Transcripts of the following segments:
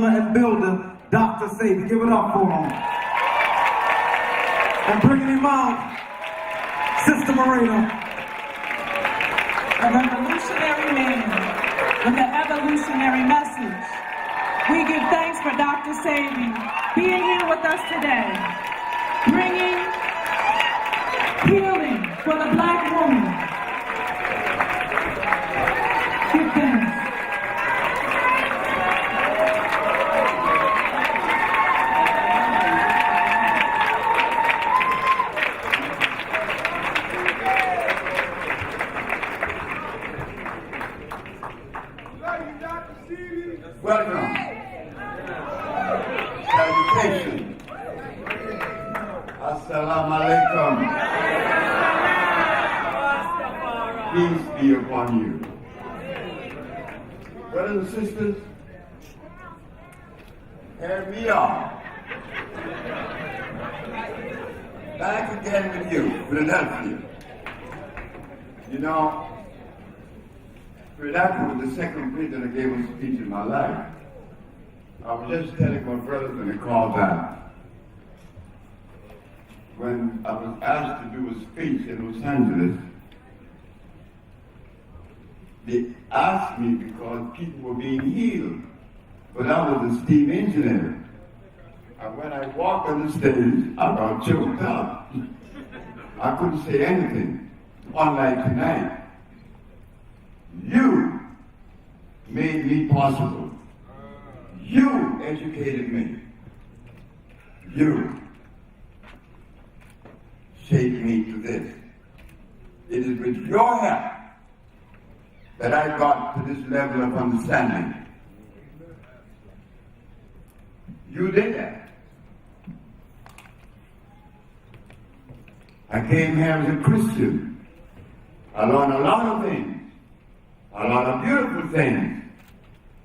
and builder, Dr. Sebi. Give it up for him. And bringing him out, Sister Marina. A revolutionary man with an evolutionary message. We give thanks for Dr. Sebi being here with us today, bringing healing for the Black woman. Give thanks. Welcome. Salutation. Assalamu alaikum. Peace be upon you. Brothers and sisters, here we are. Back again with you, Philadelphia. You know, Philadelphia was the second place that I gave a speech in my life. I was just telling my brothers in the car that when I was asked to do a speech in Los Angeles, they asked me because people were being healed, but I was a steam engineer. And when I walked on the stage, I got choked up. I couldn't say anything, unlike tonight. You made me possible. You educated me. You shaped me to this. It is with your help that I got to this level of understanding. You did that. I came here as a Christian. I learned a lot of things. A lot of beautiful things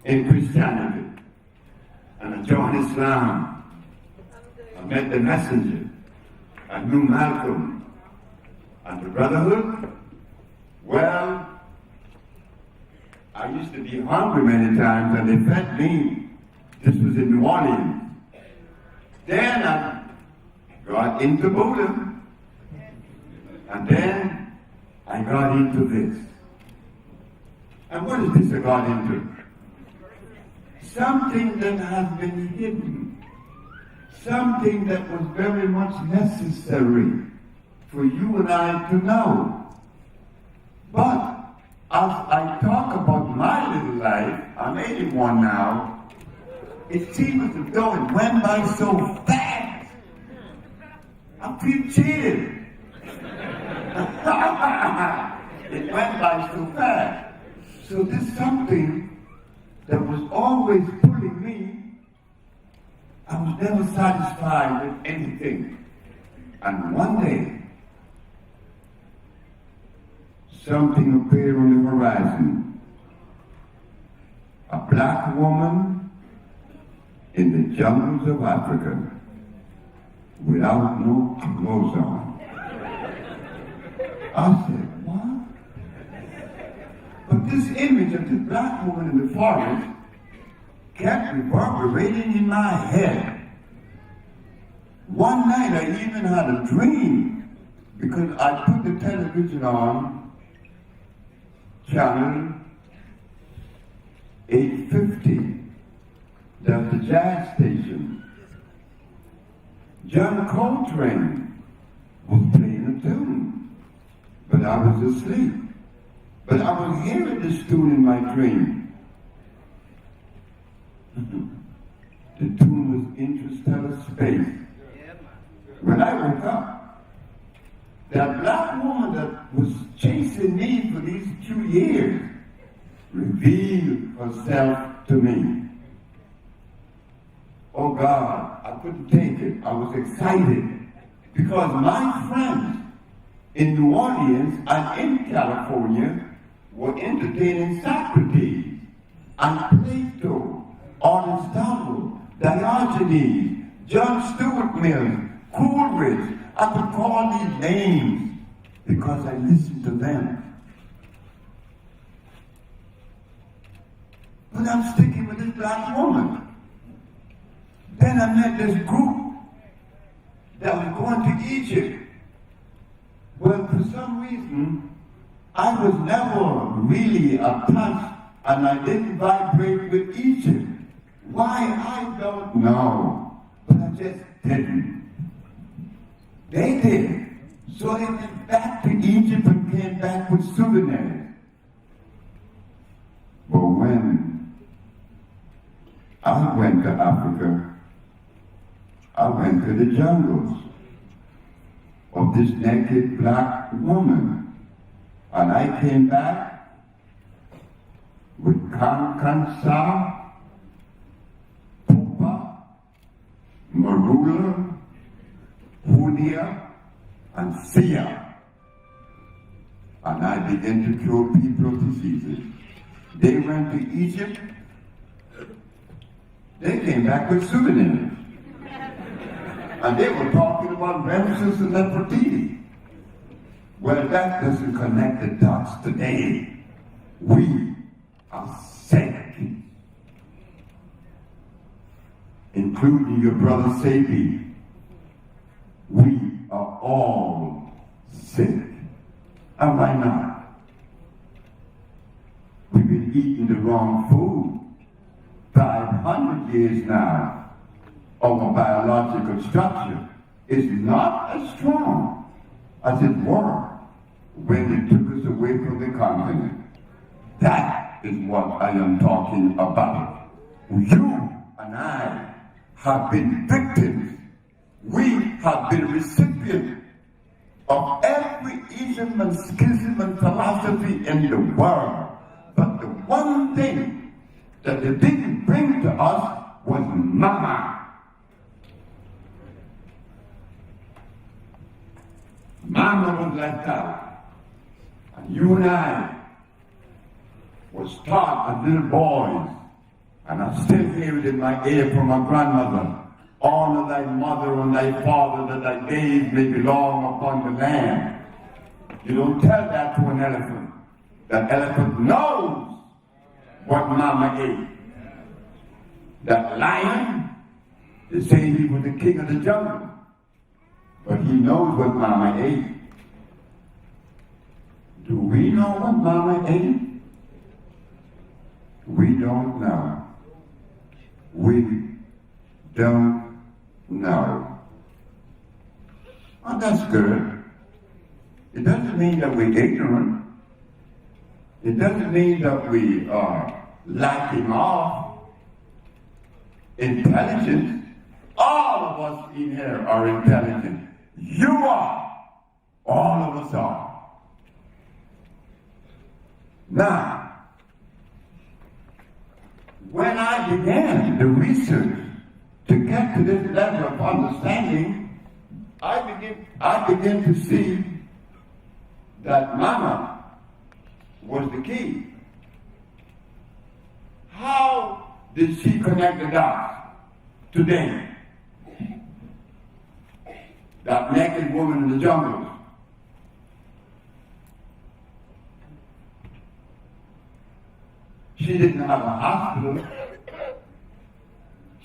in Christianity. And I joined Islam. I met the messenger. I knew Malcolm. And the Brotherhood, well, I used to be hungry many times and they fed me. This was in New Orleans. Then I got into Buddha. And then I got into this. And what is this I got into? Something that has been hidden. Something that was very much necessary for you and I to know. But as I talk about my little life, I'm 81 now, it seems as though it went by so fast. I feel cheered. It went by so fast. So this something that was always pulling me, I was never satisfied with anything. And one day, something appeared on the horizon. A black woman in the jungles of Africa without no clothes on. I said, what? But this image of this black woman in the forest kept reverberating in my head. One night I even had a dream because I put the television on, channel 850. That's the jazz station. John Coltrane was playing a tune, but I was asleep. But I was hearing this tune in my dream. The tune was Interstellar Space. When I woke up, that black woman that was chasing me for these 2 years revealed herself to me. Oh God, I couldn't take it. I was excited because my friends in New Orleans and in California were entertaining Socrates and Plato, Aristotle, Diogenes, John Stuart Mill, Coleridge. I could call these names because I listened to them. But I'm sticking with this black woman. then I met this group that was going to Egypt. Well, for some reason, I was never really attached and I didn't vibrate with Egypt. Why, I don't know. But I just didn't. They did. So they went back to Egypt and came back with souvenirs. But when I went to Africa, I went to the jungles of this naked black woman. And I came back with Kankansa, Pupa, Marula, Hudia, and Sia. And I began to cure people of diseases. They went to Egypt. They came back with souvenirs. And they were talking about Ramses and Nefertiti. Well, that doesn't connect the dots today. We are sick. Including your brother Sebi. We are all sick. And why not? We've been eating the wrong food. 500 years now, our biological structure is not as strong as it were when they took us away from the continent. That is what I am talking about. You and I have been victims. We have been recipients of every ism and schism and philosophy in the world. But the one thing that they didn't bring to us was Mama. Mama was left out. And you and I was taught as little boys, and I still hear it in my ear from my grandmother. Honor thy mother and thy father, that thy days may be long upon the land. You don't tell that to an elephant. That elephant knows what Mama ate. That lion, they say he was the king of the jungle, but he knows what Mama ate. Do we know what Mama ate? We don't know. We don't know. Well, that's good. It doesn't mean that we're ignorant. It doesn't mean that we are lacking off intelligence. All of us in here are intelligent. You are. All of us are. Now, when I began the research to get to this level of understanding, I began to see that Mama was the key. How did she connect the dots today? That naked woman in the jungle. She didn't have a hospital.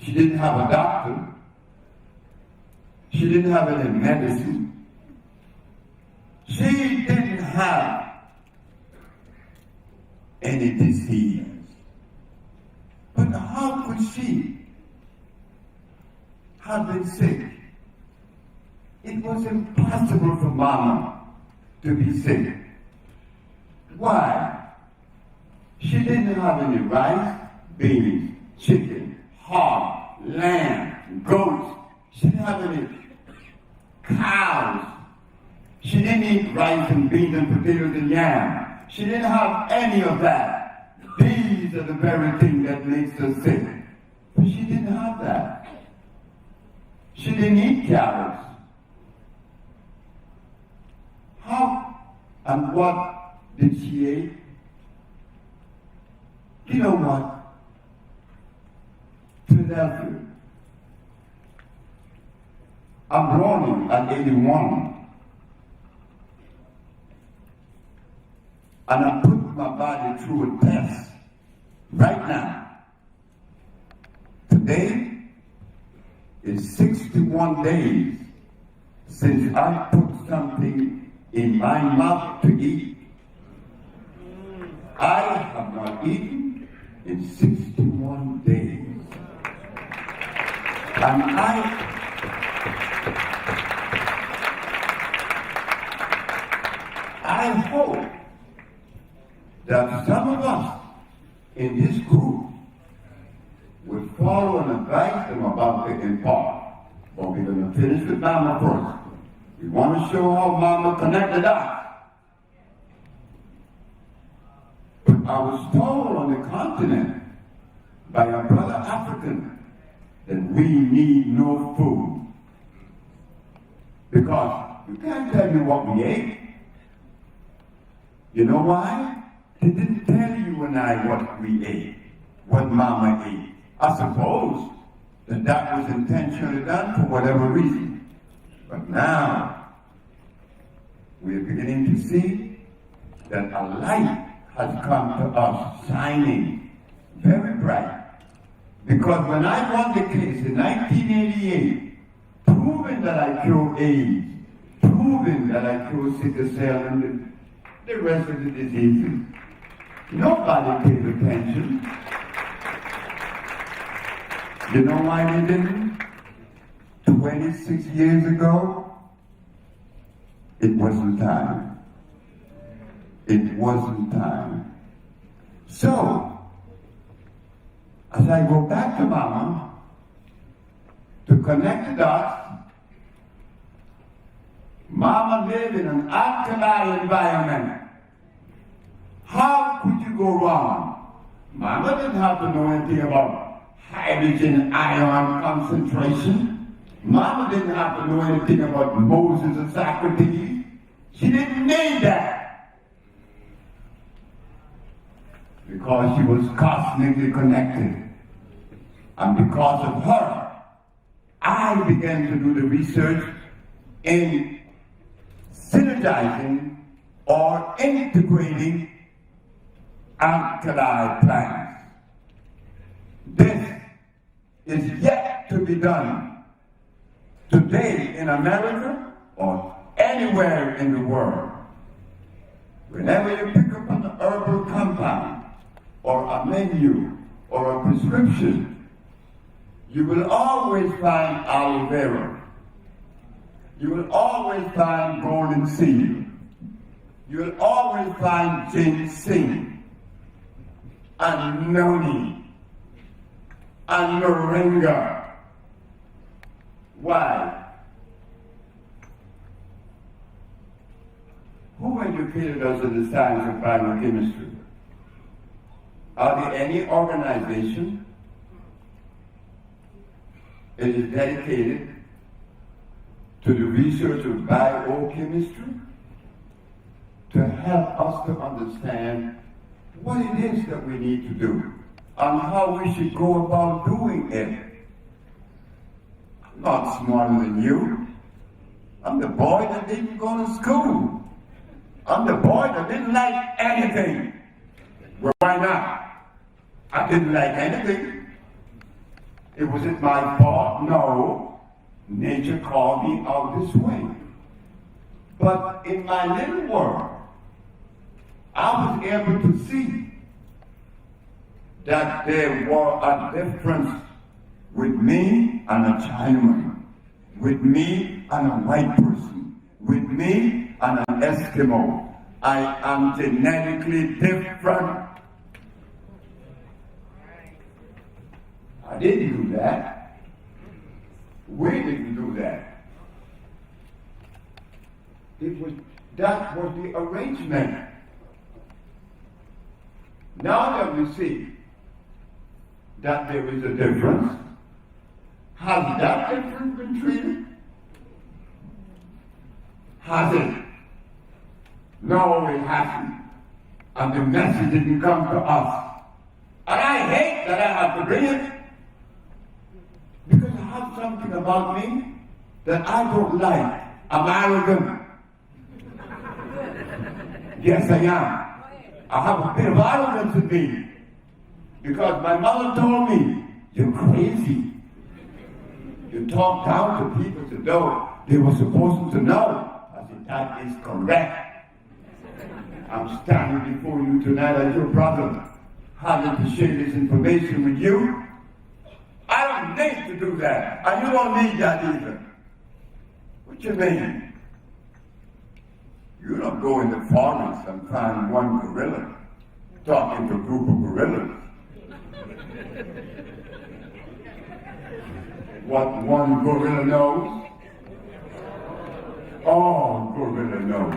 She didn't have a doctor. She didn't have any medicine. She didn't have any disease. But how could she have been sick? It was impossible for Mama to be sick. Why? She didn't have any rice, beans, chicken, hog, lamb, goats. She didn't have any cows. She didn't eat rice and beans and potatoes and yam. She didn't have any of that. These are the very things that makes her sick. But she didn't have that. She didn't eat carrots. How and what did she eat? You know what? Philadelphia. I'm running at 81. And I put my body through a test right now. Today, It's 61 days since I put something in my mouth to eat. I have not eaten in 61 days. And I hope that some of us in this group will follow and advise them about the impart. But we're going to finish with Mama first. We want to show how Mama connected us. But I was told on the continent by a brother African that we need no food. Because you can't tell me what we ate. You know why? They didn't tell you and I what we ate, what Mama ate. I suppose that was intentionally done for whatever reason. But now, we are beginning to see that a light has come to us, shining very bright. Because when I won the case in 1988, proving that I cured AIDS, proving that I cured sickle cell and the rest of the diseases, nobody paid attention. You know why they didn't? 26 years ago, it wasn't time. It wasn't time. So, as I go back to Mama, to connect the dots, Mama lived in an alkaline environment. How could you go wrong? Mama didn't have to know anything about hydrogen ion concentration. Mama didn't have to know anything about Moses and Socrates. She didn't need that. Because she was cosmically connected. And because of her, I began to do the research in synergizing or integrating alkali plants. This is yet to be done today in America or anywhere in the world. Whenever you pick up an herbal compound or a menu or a prescription, you will always find aloe vera. You will always find golden seal. You will always find ginseng and noni and moringa. Why? Who educated us in the science of biochemistry? Are there any organization that is dedicated to the research of biochemistry to help us to understand what it is that we need to do and how we should go about doing it? I'm not smarter than you. I'm the boy that didn't go to school. I'm the boy that didn't like anything. Well, why not? I didn't like anything. It wasn't my fault. No. Nature called me out this way. But in my little world, I was able to see that there was a difference with me and a Chinaman, with me and a white person, with me and an Eskimo. I am genetically different. I didn't do that. We didn't do that. That was the arrangement. Now that we see that there is a difference, has that difference been treated? Has it? No, it hasn't. And the message didn't come to us. And I hate that I have to bring it, because I have something about me that I don't like. I'm arrogant. Yes, I am. I have a bit of arrogance in me, because my mother told me, you're crazy. You to talk down to people to know they were supposed to know. I said, that is correct. I'm standing before you tonight as your brother, having to share this information with you. I don't need to do that, and you don't need that either. What you mean? You don't go in the forest and find one gorilla talking to a group of gorillas. What one gorilla knows, all gorilla knows.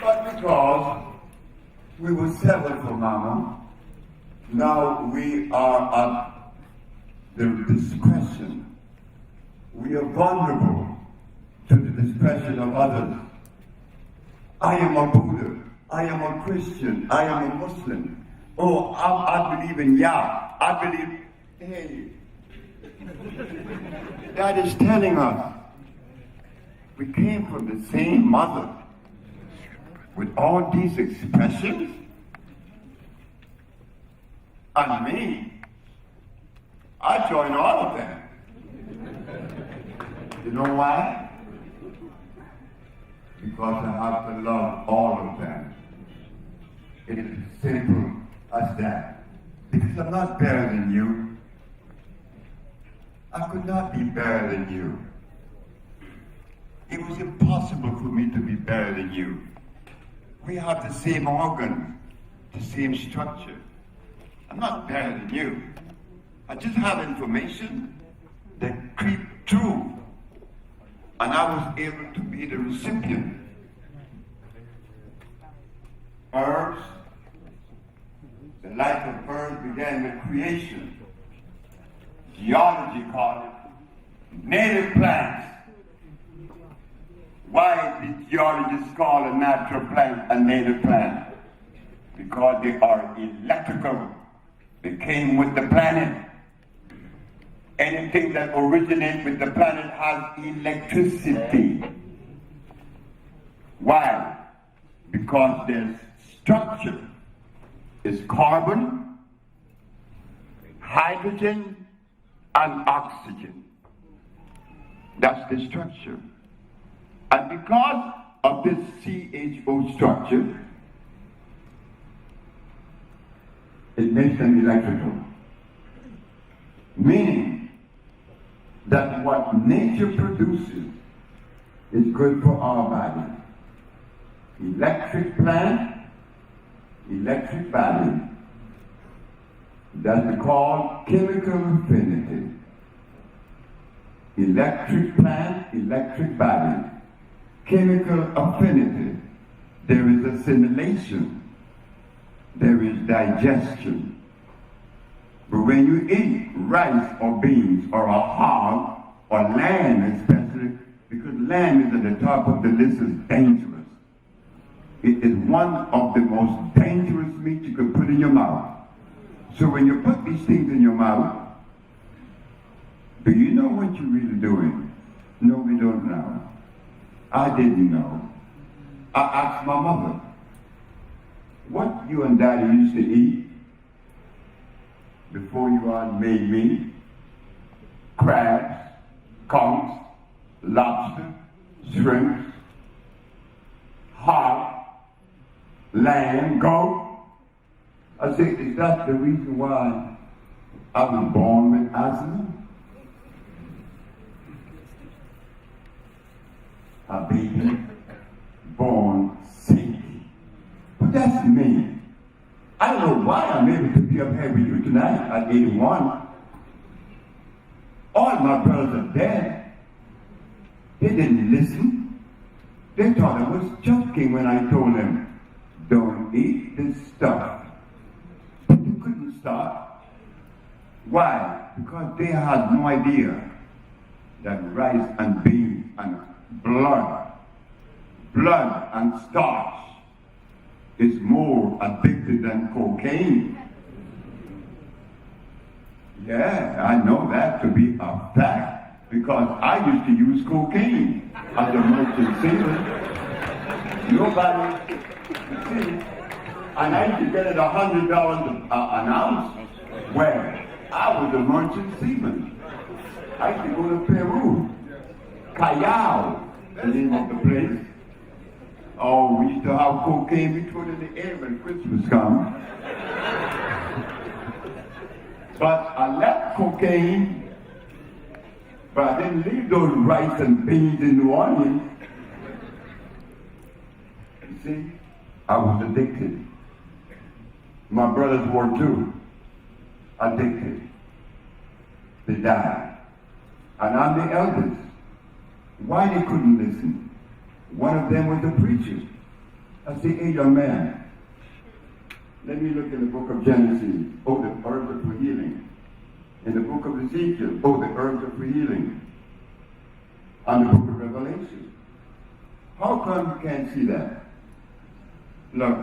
But because we were settled for Mama, now we are at the discretion. We are vulnerable to the discretion of others. I am a Buddha. I am a Christian. I am a Muslim. Oh, I believe in Yah. I believe, hey, that is telling us we came from the same mother with all these expressions. And me, I join all of them. You know why? Because I have to love all of them. It is simple as that. Because I'm not better than you. I could not be better than you. It was impossible for me to be better than you. We have the same organs, the same structure. I'm not better than you. I just have information that creep through. And I was able to be the recipient. Herbs, the life of herbs began with creation. Geology called it native plants. Why did geologists call a natural plant a native plant? Because they are electrical. They came with the planet. Anything that originates with the planet has electricity. Why? Because their structure is carbon, hydrogen, and oxygen. That's the structure. And because of this CHO structure, it makes them electrical. Meaning that what nature produces is good for our body. Electric plant, electric body. That's called chemical affinity. Electric plant, electric body. Chemical affinity. There is assimilation. There is digestion. But when you eat rice or beans or a hog or lamb especially, because lamb is at the top of the list, is dangerous. It is one of the most dangerous meat you can put in your mouth. So when you put these things in your mouth, do you know what you're really doing? No, we don't know. I didn't know. I asked my mother, what you and Daddy used to eat before you all made me? Crabs, conchs, lobster, shrimps, hog, lamb, goat. I said, is that the reason why I was born with asthma? A baby born sick. But that's me. I don't know why I'm able to be up here with you tonight at 81. All my brothers are dead. They didn't listen. They thought I was joking when I told them, don't eat this stuff. But they couldn't stop. Why? Because they had no idea that rice and beans and blood and starch is more addictive than cocaine. Yeah, I know that to be a fact because I used to use cocaine as a merchant sailor. Nobody, And I used to get it $100 an ounce. Where? I was a merchant seaman. I used to go to Peru. Callao, the name of the place. Oh, we used to have cocaine. We threw it in the air when Christmas comes. But I left cocaine, but I didn't leave those rice and beans in New Orleans. You see, I was addicted. My brothers were too. Addicted. They died. And I'm the eldest. Why they couldn't listen? One of them was a preacher. I said, hey, young man, let me look in the book of Genesis. Oh, the herbs are for healing. In the book of Ezekiel, oh, the herbs are for healing. And the book of Revelation. How come you can't see that? Look,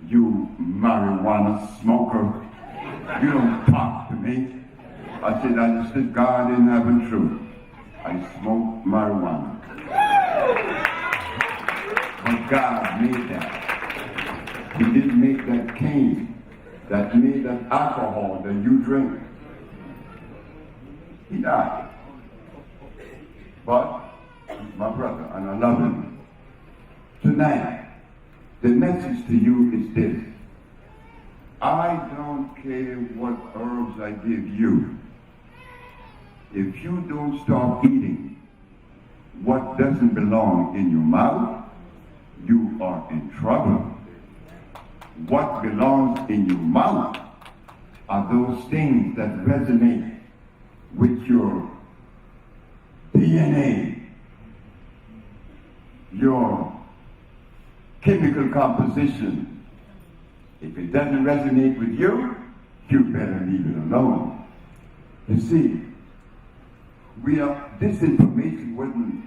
you marijuana smoker, you don't talk to me. I said, I just said God in heaven truth. I smoke marijuana. But God made that. He didn't make that cane, that made that alcohol that you drink. He died. But he's my brother, and I love him. Tonight, the message to you is this. I don't care what herbs I give you. If you don't stop eating what doesn't belong in your mouth, you are in trouble. What belongs in your mouth are those things that resonate with your DNA, your chemical composition. If it doesn't resonate with you, you better leave it alone. You see, this information wasn't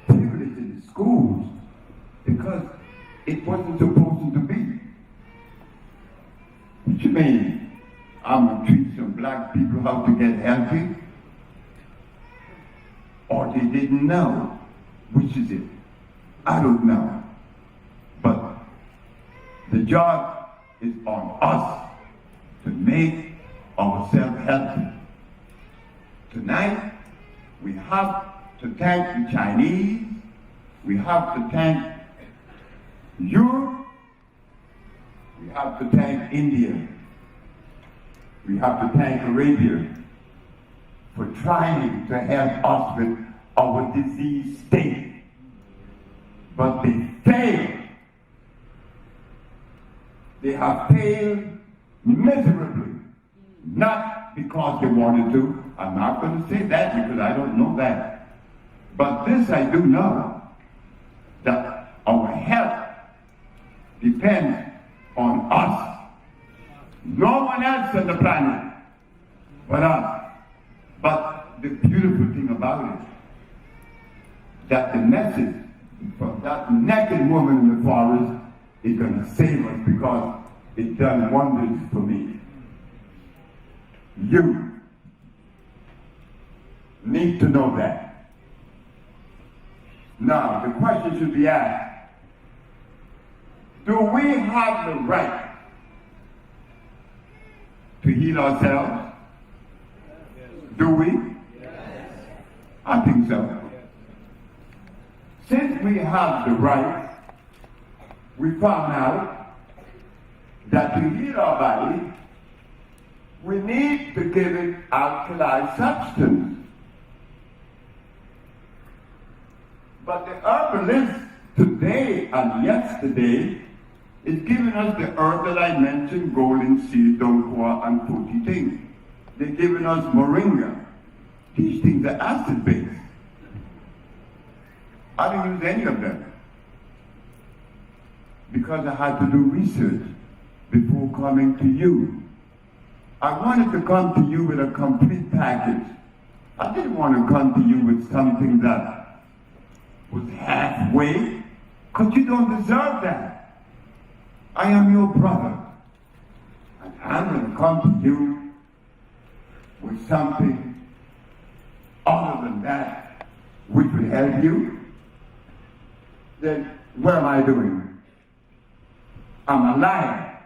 privileged in the schools because it wasn't supposed to be. What you mean? I'm going to teach some black people how to get healthy? Or they didn't know? Which is it? I don't know. But the job is on us to make ourselves healthy. Tonight, we have to thank the Chinese, we have to thank Europe, we have to thank India, we have to thank Arabia for trying to help us with our disease state. But they failed. They have failed miserably. Not because they wanted to. I'm not going to say that because I don't know that. But this I do know, that our health depends on us. No one else on the planet but us. But the beautiful thing about it, that the message from that naked woman in the forest is going to save us because it done wonders for me. You need to know that. Now, the question should be asked, do we have the right to heal ourselves? Do we? Yes. I think so. Since we have the right, we found out that to heal our body, we need to give it alkali substance. But the herbalist today and yesterday is giving us the herb that I mentioned, golden seed, donquois, and fruity things. They're giving us moringa. These things are acid-based. I didn't use any of them because I had to do research before coming to you. I wanted to come to you with a complete package. I didn't want to come to you with something that was halfway, because you don't deserve that. I am your brother, and I'm going to come to you with something other than that which would help you. Then what am I doing? I'm a liar.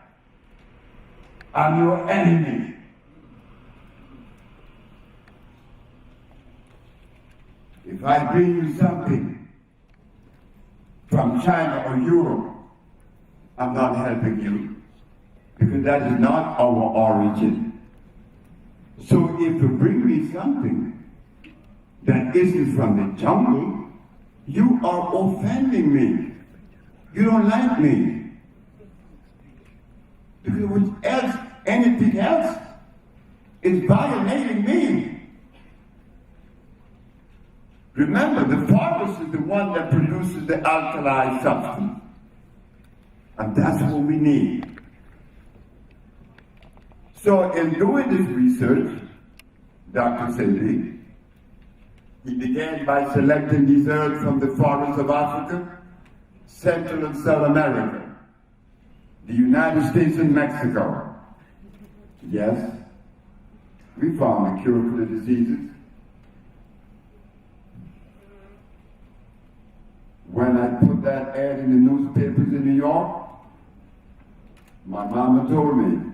I'm your enemy. If I bring you something from China or Europe, I'm not helping you, because that is not our origin. So if you bring me something that isn't from the jungle, you are offending me. You don't like me. Because what else, anything else, is violating me. Remember, the forest is the one that produces the alkali substance. And that's what we need. So in doing this research, Dr. Sebi, he began by selecting these herbs from the forests of Africa, Central and South America, the United States and Mexico. Yes, we found a cure for the diseases. When I put that ad in the newspapers in New York, my mama told me,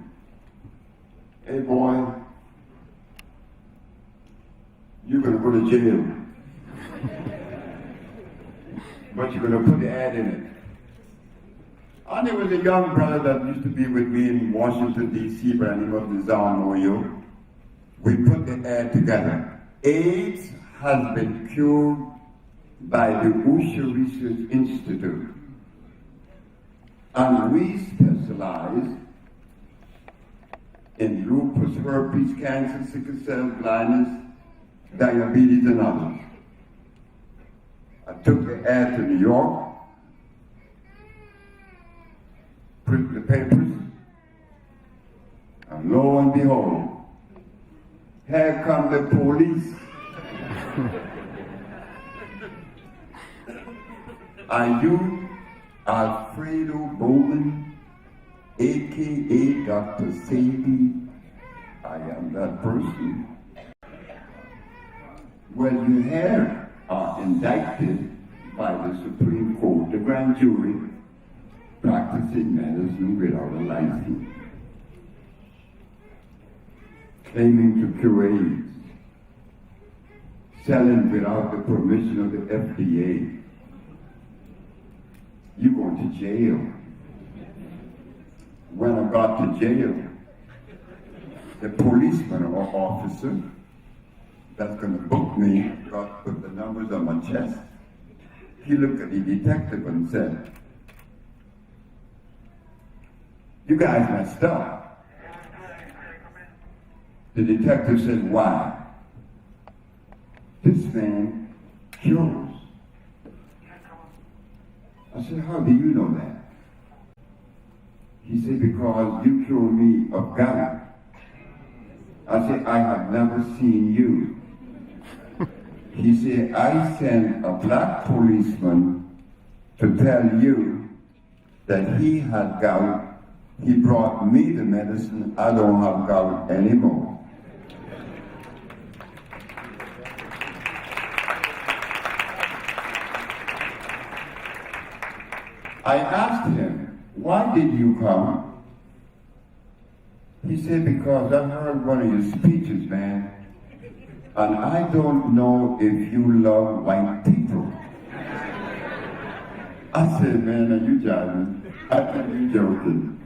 "Hey boy, you're gonna go to jail." But you're gonna put the ad in it. And there was a young brother that used to be with me in Washington, D.C., by the name of Nizam Oyo. We put the ad together. AIDS has been cured by the Usher Research Institute. And we specialize in lupus, herpes, cancer, sickle cell, blindness, diabetes, and others. I took the ad to New York, put the papers, and lo and behold, here come the police. Are you Alfredo Bowman, a.k.a. Dr. Sebi? I am that person. Well, you here are indicted by the Supreme Court, the grand jury, practicing medicine without a license, claiming to cure AIDS, selling without the permission of the FDA. You going to jail. When I got to jail, the policeman or officer that's going to book me put the numbers on my chest. He looked at the detective and said, "You guys messed up." The detective said, "Why?" "This man cures." I said, "How do you know that?" He said, "Because you cured me of gout." I said, "I have never seen you." He said, "I sent a black policeman to tell you that he had gout. He brought me the medicine. I don't have gout anymore." I asked him, "Why did you come?" He said, "Because I heard one of your speeches, man, and I don't know if you love white people." I said, "Man, are you jiving? I think you're joking."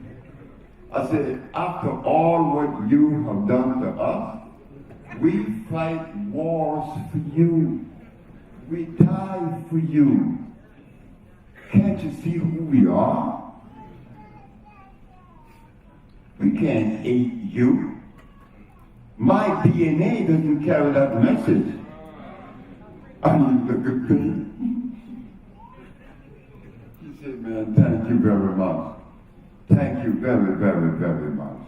I said, "After all what you have done to us, we fight wars for you. We die for you. Can't you see who we are? We can't hate you. My DNA doesn't carry that message." And he looked at me. He said, "Man, thank you very much. Thank you very, very, very much."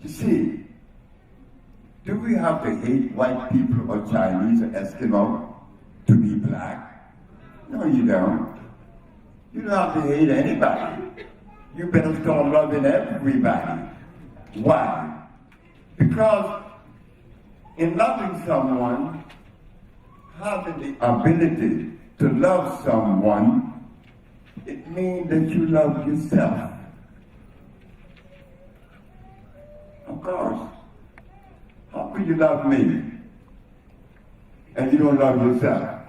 You see, do we have to hate white people or Chinese or Eskimo to be black? No, you don't. You don't have to hate anybody. You better start loving everybody. Why? Because in loving someone, having the ability to love someone, it means that you love yourself. course. How could you love me and you don't love yourself?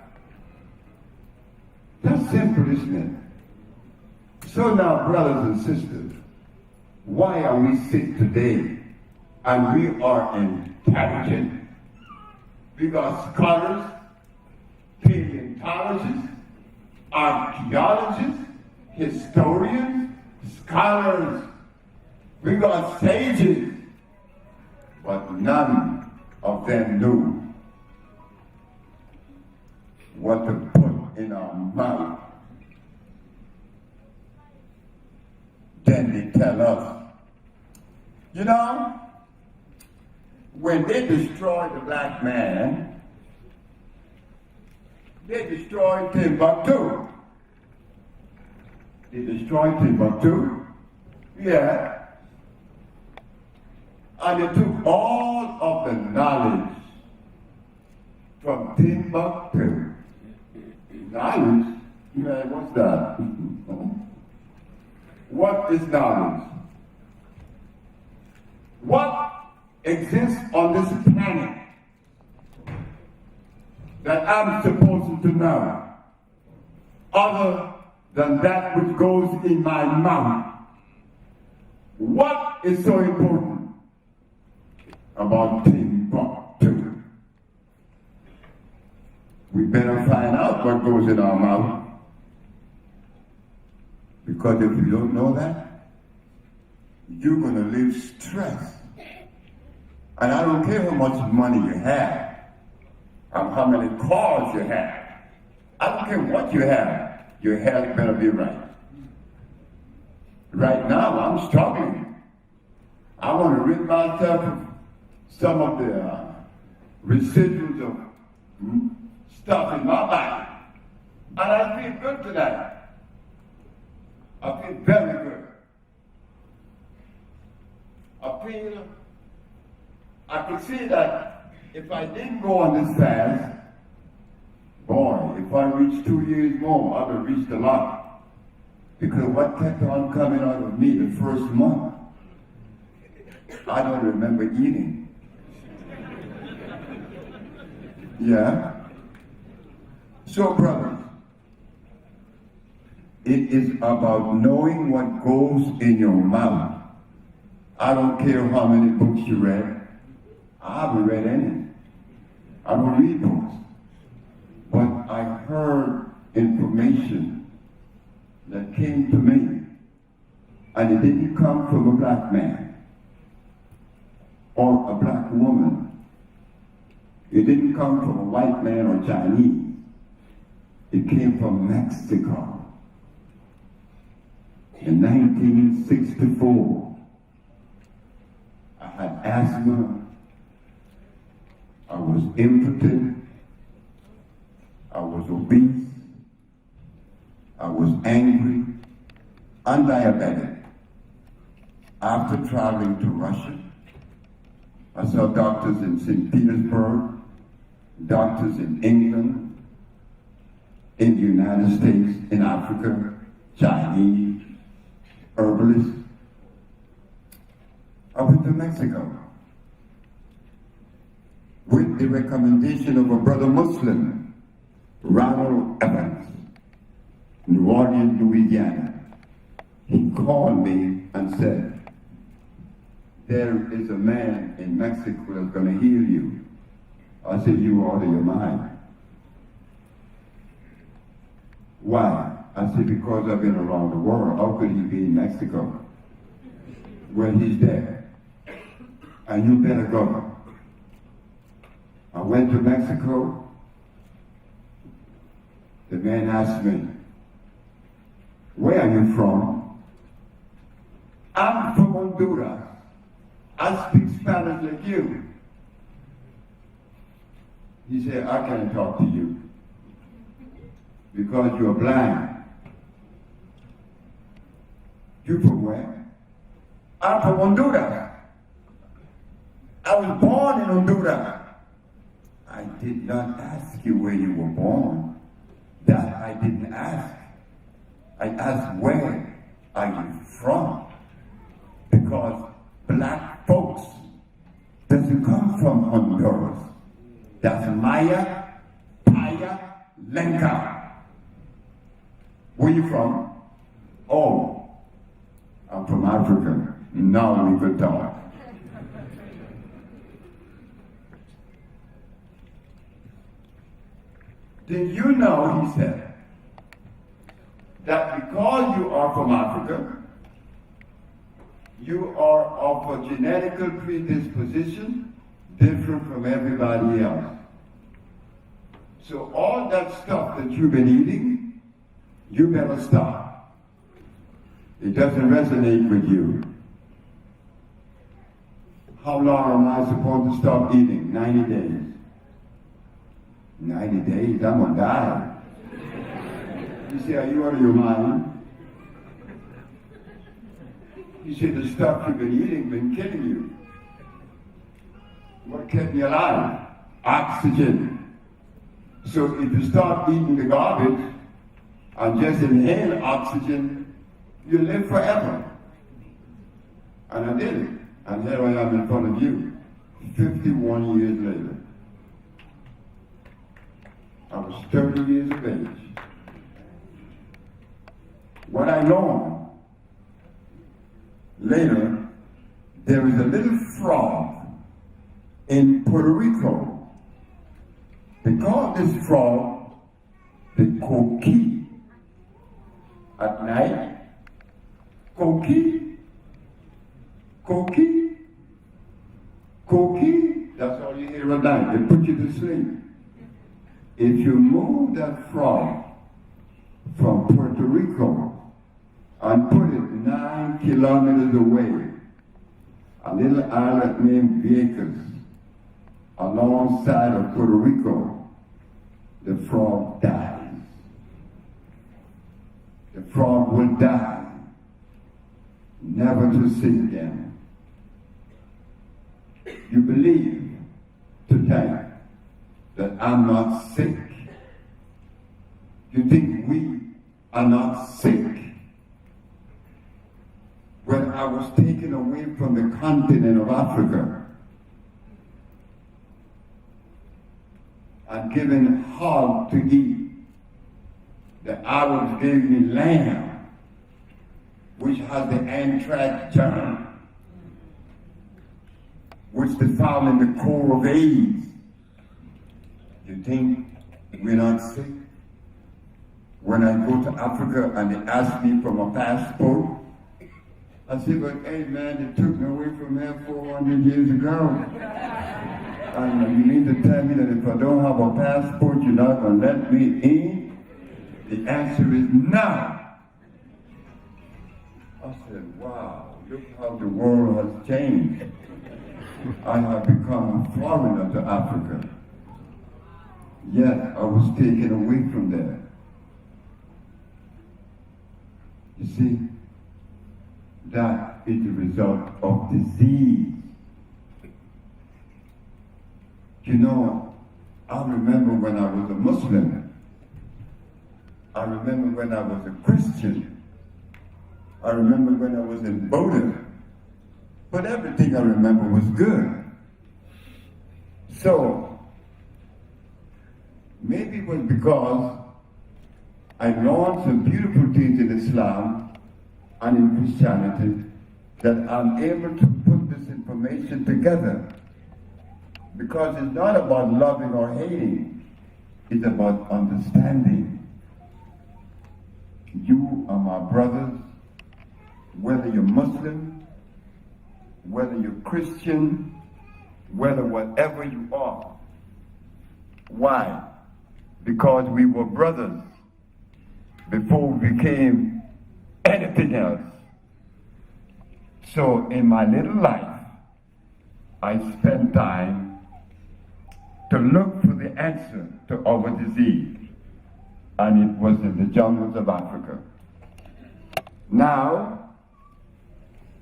That's simple, isn't it? So now, brothers and sisters, why are we sick today? And we are intelligent. We got scholars, paleontologists, archaeologists, historians, scholars. We got sages, but none of them knew what to put in our mouth. Then they tell us, you know, when they destroyed the black man, they destroyed Timbuktu. They destroyed Timbuktu, yeah. And they took all of the knowledge from Timbuktu. Knowledge? Yeah, what's that? What is knowledge? What exists on this planet that I'm supposed to know, other than that which goes in my mouth? What is so important about Timbuktu? We better find out what goes in our mouth. Because if you don't know that, you're going to live stressed. And I don't care how much money you have, or how many cars you have. I don't care what you have. Your health better be right. Right now, I'm struggling. I want to rid myself of some of the residuals of stuff in my body. And I feel good today. I feel very good. I could see that if I didn't go on this fast, boy, if I reached 2 years more, I would have reached a lot. Because what kept on coming out of me the first month, I don't remember eating. Yeah? So, brothers, it is about knowing what goes in your mouth. I don't care how many books you read. I haven't read any. I don't read books. But I heard information that came to me, and it didn't come from a black man or a black woman. It didn't come from a white man or Chinese. It came from Mexico. In 1964, I had asthma. I was impotent. I was obese. I was angry, undiabetic. After traveling to Russia, I saw doctors in St. Petersburg, doctors in England, in the United States, in Africa, Chinese, herbalists. I went to Mexico with the recommendation of a brother Muslim, Ronald Evans, New Orleans, Louisiana. He called me and said, there is a man in Mexico that's going to heal you. I said, you out of your mind. Why? I said, because I've been around the world. How could he be in Mexico? Well, he's there. And you better go. I went to Mexico. The man asked me, where are you from? I'm from Honduras. I speak Spanish like you. He said, I can't talk to you because you're blind. You from where? I'm from Honduras. I was born in Honduras. I did not ask you where you were born. That I didn't ask. I asked, where are you from? Because black folks doesn't come from Honduras. That's Maya, Paya, Lenka. Where you from? Oh, I'm from Africa. Now we could talk. Did you know, he said, that because you are from Africa, you are of a genetical predisposition different from everybody else. So all that stuff that you've been eating, you better stop. It doesn't resonate with you. How long am I supposed to stop eating? 90 days. 90 days? I'm gonna die. You say, are you out of your mind? You say, the stuff you've been eating been killing you. What kept you alive? Oxygen. So if you start eating the garbage and just inhale oxygen, you live forever. And I did it. And here I am in front of you, 51 years later. I was 30 years of age. What I learned later, there is a little frog in Puerto Rico. They call this frog the coqui. At night, coqui, coqui, coqui. That's all you hear at night. They put you to sleep. If you move that frog from Puerto Rico and put it 9 kilometers away, a little island named Vieques, alongside of Puerto Rico, the frog dies. The frog will die, never to see again. You believe today that I'm not sick? You think we are not sick? When I was taken away from the continent of Africa and given hog to eat, the Arabs gave me lamb, which has the anthrax germ, which they found in the core of AIDS. You think we're not sick? When I go to Africa and they ask me for my passport, I say, but hey man, they took me away from here 400 years ago. And you mean to tell me that if I don't have a passport, you're not going to let me in? The answer is no. I said, wow, look how the world has changed. I have become a foreigner to Africa. Yet I was taken away from there. You see, that is the result of disease. You know, I remember when I was a Muslim. I remember when I was a Christian. I remember when I was in Buddha. But everything I remember was good. So, maybe it was because I learned some beautiful things in Islam and in Christianity that I'm able to put this information together. Because it's not about loving or hating, it's about understanding. You are my brothers, whether you're Muslim, whether you're Christian, whether whatever you are. Why? Because we were brothers before we became anything else. So in my little life, I spent time to look for the answer to our disease, and it was in the jungles of Africa. Now,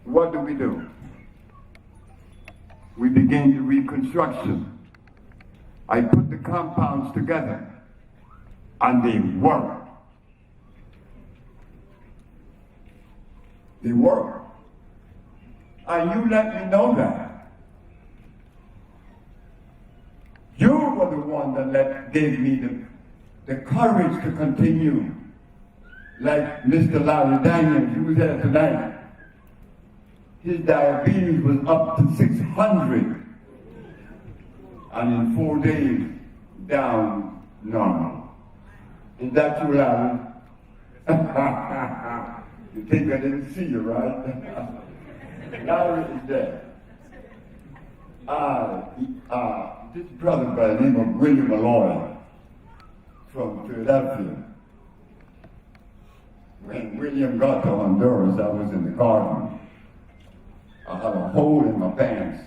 what do? We begin the reconstruction. I put the compounds together, and they work. They work. And you let me know that. you were the one that gave me the courage to continue. Like Mr. Larry Daniels, who was there tonight. His diabetes was up to 600. And in 4 days, down normal. Is that true, Larry? You think I didn't see you, right? Larry is dead. This brother by the name of William Malloy from Philadelphia. When William got to Honduras, I was in the garden. I had a hole in my pants.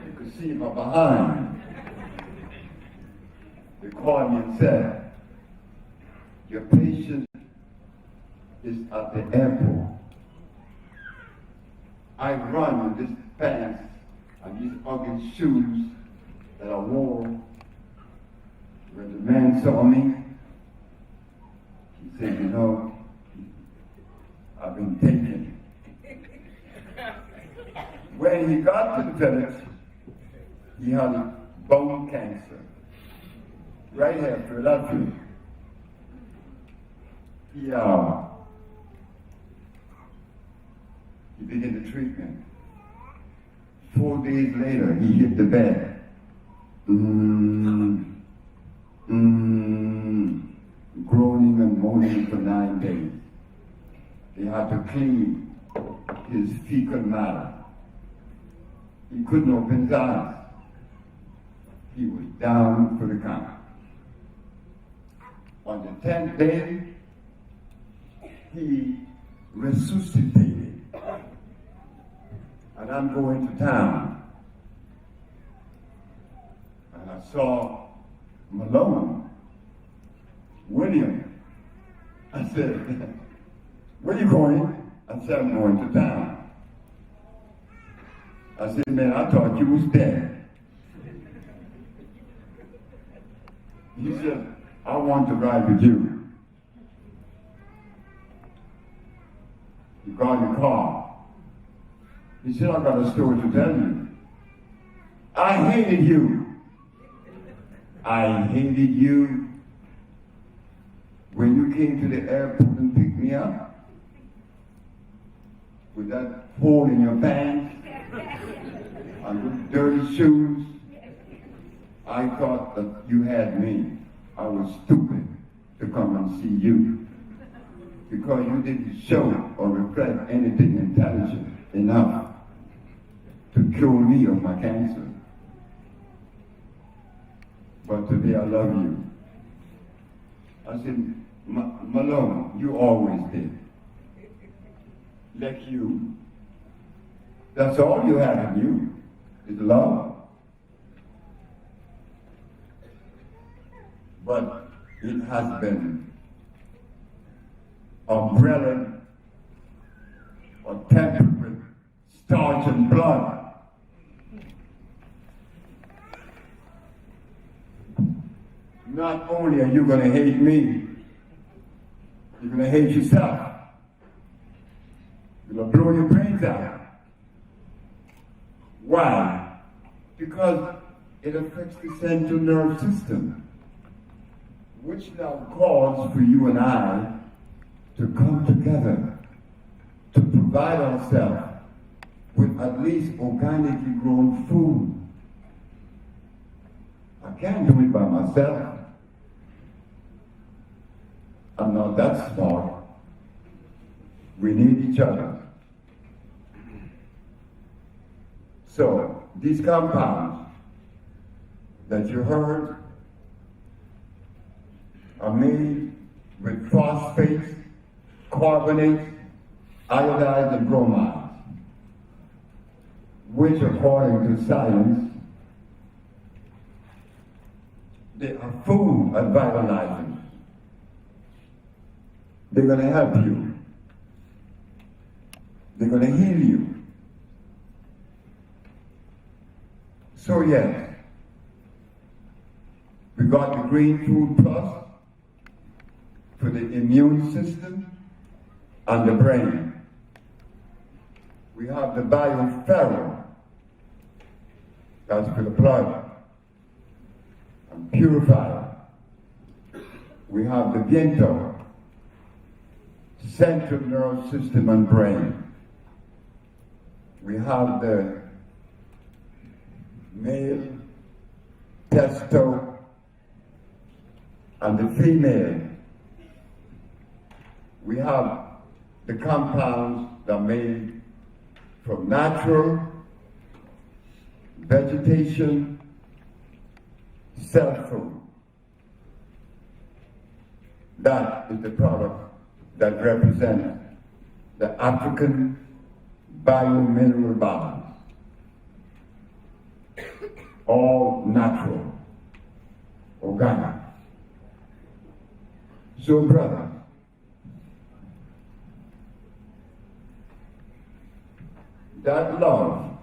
You could see my behind. They called me and said, your patient is at the airport. I run with this pants and these ugly shoes that I wore. When the man saw me, he said, you know, I've been taken. When he got to the village, he had bone cancer. Right here in Philadelphia. He began the treatment. 4 days later, he hit the bed. Groaning and moaning for 9 days. They had to clean his fecal matter. He couldn't open his eyes. He was down for the count. On the 10th day, he resuscitated. And I'm going to town. And I saw Malone, William. I said, where you going? I said, I'm going to town. I said, man, I thought you was dead. He said, I want to ride with you. He got in the car. He said, I got a story to tell you. I hated you. I hated you when you came to the airport and picked me up with that hole in your pants and with dirty shoes. I thought that you had me. I was stupid to come and see you because you didn't show or reflect anything intelligent enough to cure me of my cancer. But today I love you. I said, Malone, you always did. Like you. That's all you have in you, is love. But it has been umbrellaed or tempered with starch and blood. Not only are you going to hate me, you're going to hate yourself. You're going to blow your brains out. Why? Because it affects the central nerve system, which now calls for you and I to come together to provide ourselves with at least organically grown food. I can't do it by myself. I'm not that smart. We need each other. So, these compounds that you heard are made with phosphates, carbonates, iodides, and bromides, which according to science, they are food and vitalizers. They're going to help you. They're going to heal you. So yes, we got the Green Food Plus for the immune system and the brain. We have the BioFerro, that's for the blood. and purified. We have the viento, central nervous system and brain. We have the male, testo, and the female. We have the compounds that are made from natural, vegetation, cell food. That is the product that represents the African biomineral balance. All natural, organic. So, brothers, that love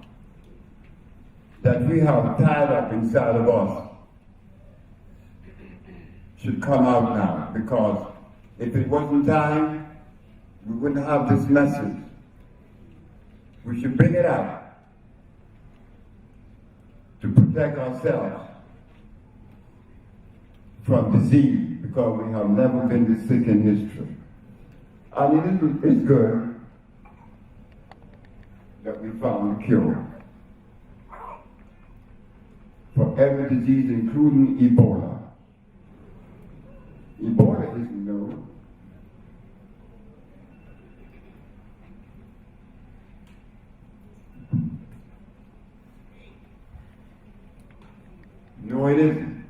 that we have tied up inside of us should come out now, because if it wasn't time, we wouldn't have this message. We should bring it out to protect ourselves from disease, because we have never been this sick in history. And it's good that we found a cure for every disease, including Ebola. Ebola isn't new. No, it isn't.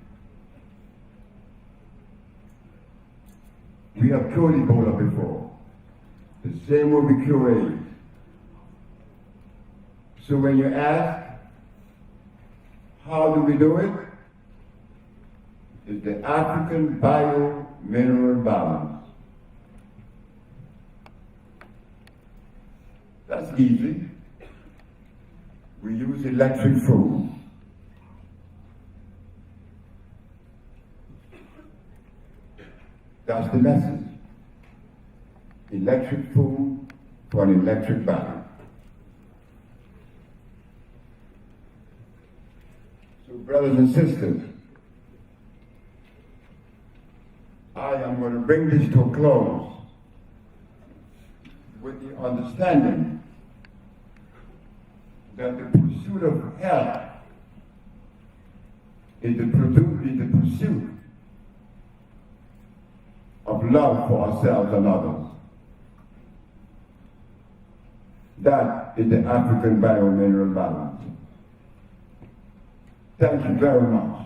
We have cured Ebola before. The same way we cure AIDS. So when you ask, how do we do it? It's the African biomineral balance. That's easy. We use electric food. That's the message. Electric food for an electric body. So, brothers and sisters, I am going to bring this to a close with the understanding that the pursuit of health is the pursuit of love for ourselves and others. That is the African biomineral balance. Thank you very much.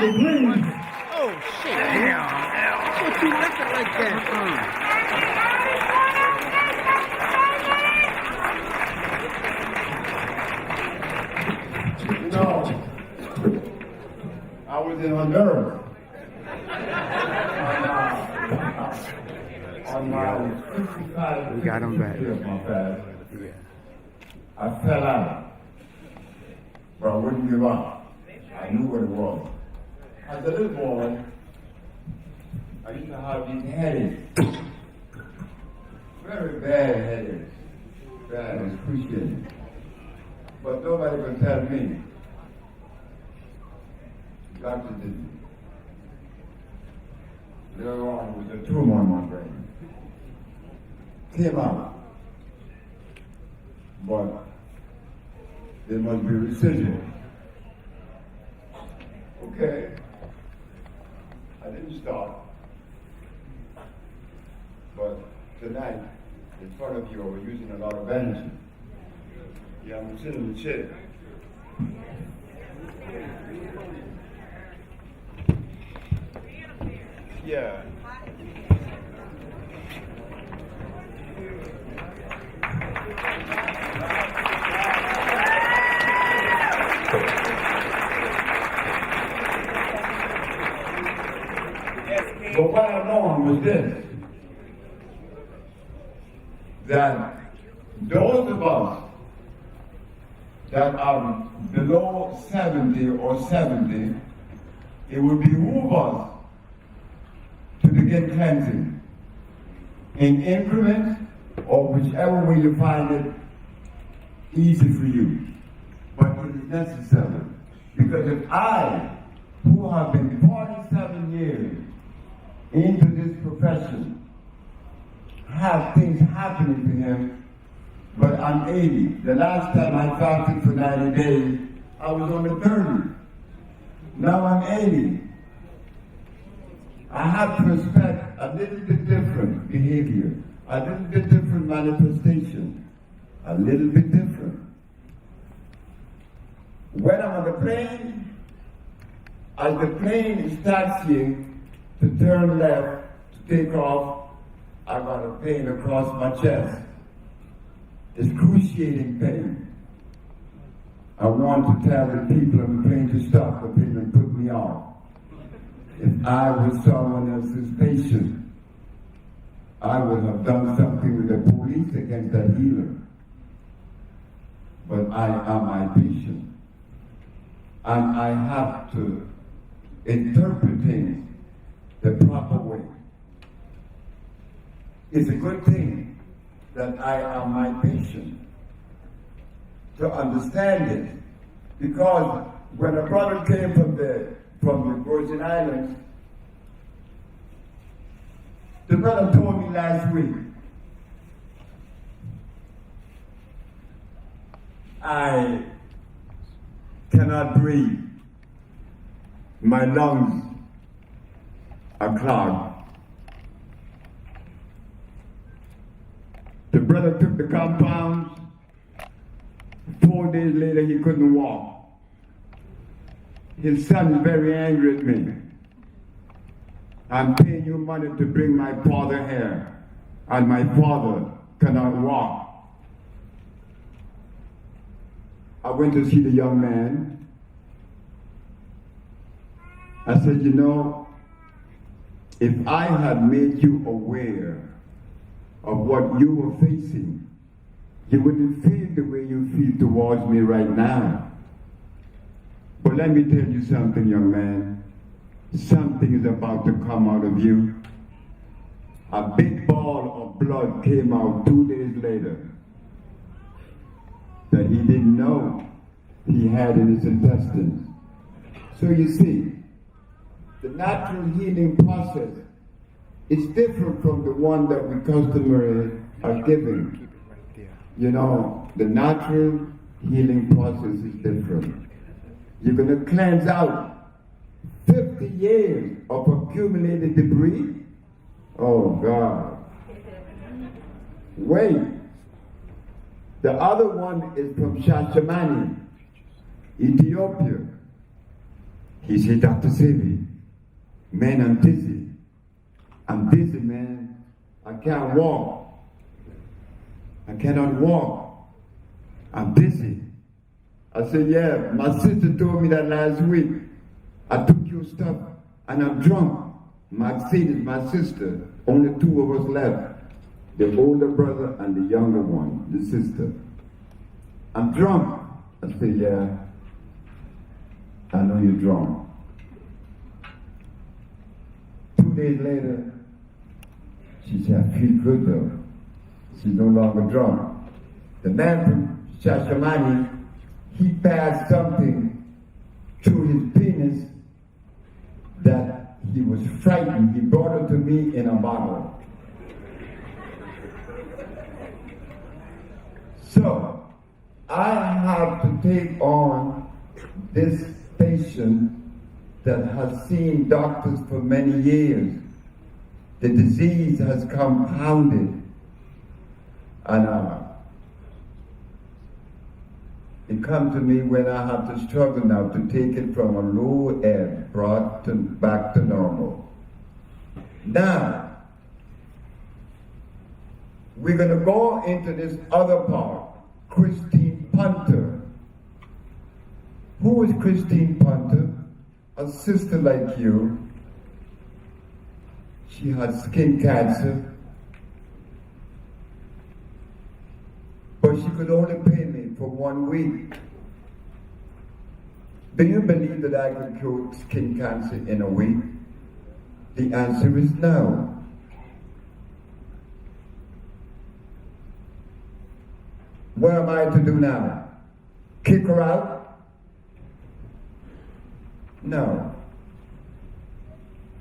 Oh, shit. Damn. What you looking like that? No. I was in Honduras. On my 65 We got him back. Yeah. I fell out, but I wouldn't give up. I knew what it was. As a little boy, I used to have these headaches. Very bad headaches. Bad, excruciating. But nobody could tell me. The doctor didn't. Later on, there was a tumor in my brain. Came out. But there must be residual. Okay. I didn't stop. But tonight, in front of you, I was using a lot of energy. Yeah, I'm sitting in the chair. Yeah. on was this, that those of us that are below 70 or 70, it would behoove us to begin cleansing in increments or whichever way you find it easy for you. But it is necessary. Because if I, who have been 47 years into this profession, have things happening to him, but I'm 80. The last time I fasted for 90 days, I was on the 30. Now I'm 80. I have to expect a little bit different behavior, a little bit different manifestation, a little bit different. When I'm on the plane, as the plane is taxiing to turn left, to take off, I got a pain across my chest. Excruciating pain. I want to tell the people on the plane to stop the pain and put me off. If I was someone else's patient, I would have done something with the police against that healer. But I am my patient. And I have to interpret things the proper way. It's a good thing that I am my patient to understand it. Because when a brother came from the Virgin Islands, the brother told me last week, I cannot breathe. My lungs are clogged. The brother took the compounds. 4 days later, he couldn't walk. His son is very angry at me. I'm paying you money to bring my father here, and my father cannot walk. I went to see the young man. I said, you know, if I had made you aware of what you were facing, you wouldn't feel the way you feel towards me right now. But let me tell you something, young man. Something is about to come out of you. A big ball of blood came out 2 days later that he didn't know he had in his intestines. So you see, the natural healing process is different from the one that we customarily are given. You know, the natural healing process is different. You're going to cleanse out 50 years of accumulated debris. Oh God. Wait. The other one is from Shashamani, Ethiopia. He said, Dr. Sebi, man, I'm dizzy. I'm dizzy, man. I can't walk. I cannot walk. I'm dizzy. I said, yeah, my sister told me that last week. I took your stuff and I'm drunk. Mercedes, my sister, only 2 of us left. The older brother and the younger one, the sister. I'm drunk. I said, yeah, I know you're drunk. 2 days later, she said, I feel good though. She's no longer drunk. The man from Shashamani, he passed something through his penis that he was frightened. He brought it to me in a bottle. So, I have to take on this patient that has seen doctors for many years. The disease has compounded, and it comes to me when I have to struggle now to take it from a low ebb brought back to normal. Now, we're going to go into this other part, Christine Punter. Who is Christine Punter? A sister like you. She had skin cancer, but she could only pay me for 1 week. Do you believe that I could cure skin cancer in a week? The answer is no. What am I to do now? Kick her out? No.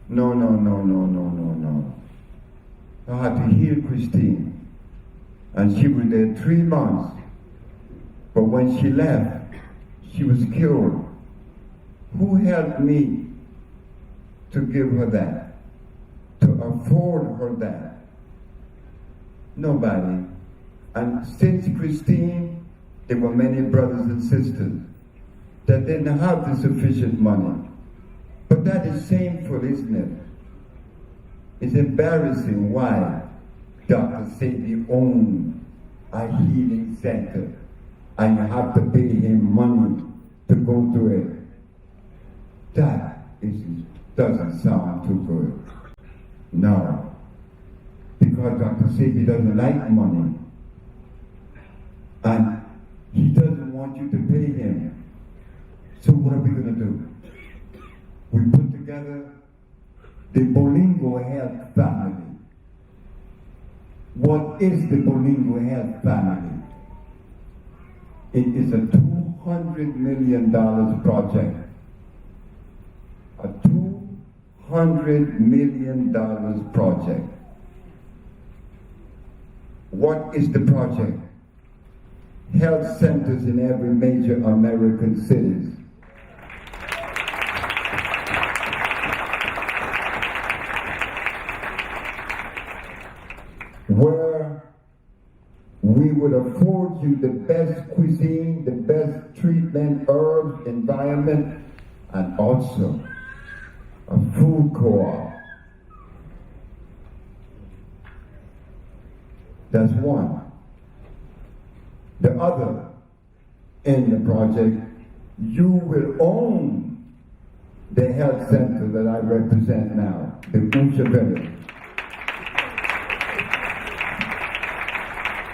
No, no, no, no, no, no, no. I had to heal Christine. And she was there 3 months. But when she left, she was cured. Who helped me to give her that? To afford her that? Nobody. And since Christine, there were many brothers and sisters that didn't have the sufficient money. But that is shameful, isn't it? It's embarrassing. Why? Dr. Sebi owned a healing center and you have to pay him money to go to it. That doesn't sound too good. No. Because Dr. Sebi doesn't like money. And he doesn't want you to pay him. So what are we going to do? We put together the Bolingo Health Family. What is the Bolingo Health Family? It is a $200 million project. A $200 million project. What is the project? Health centers in every major American cities. Where we would afford you the best cuisine, the best treatment, herbs, environment, and also a food co-op. That's one. The other, in the project, you will own the health center that I represent now, the Usha Village.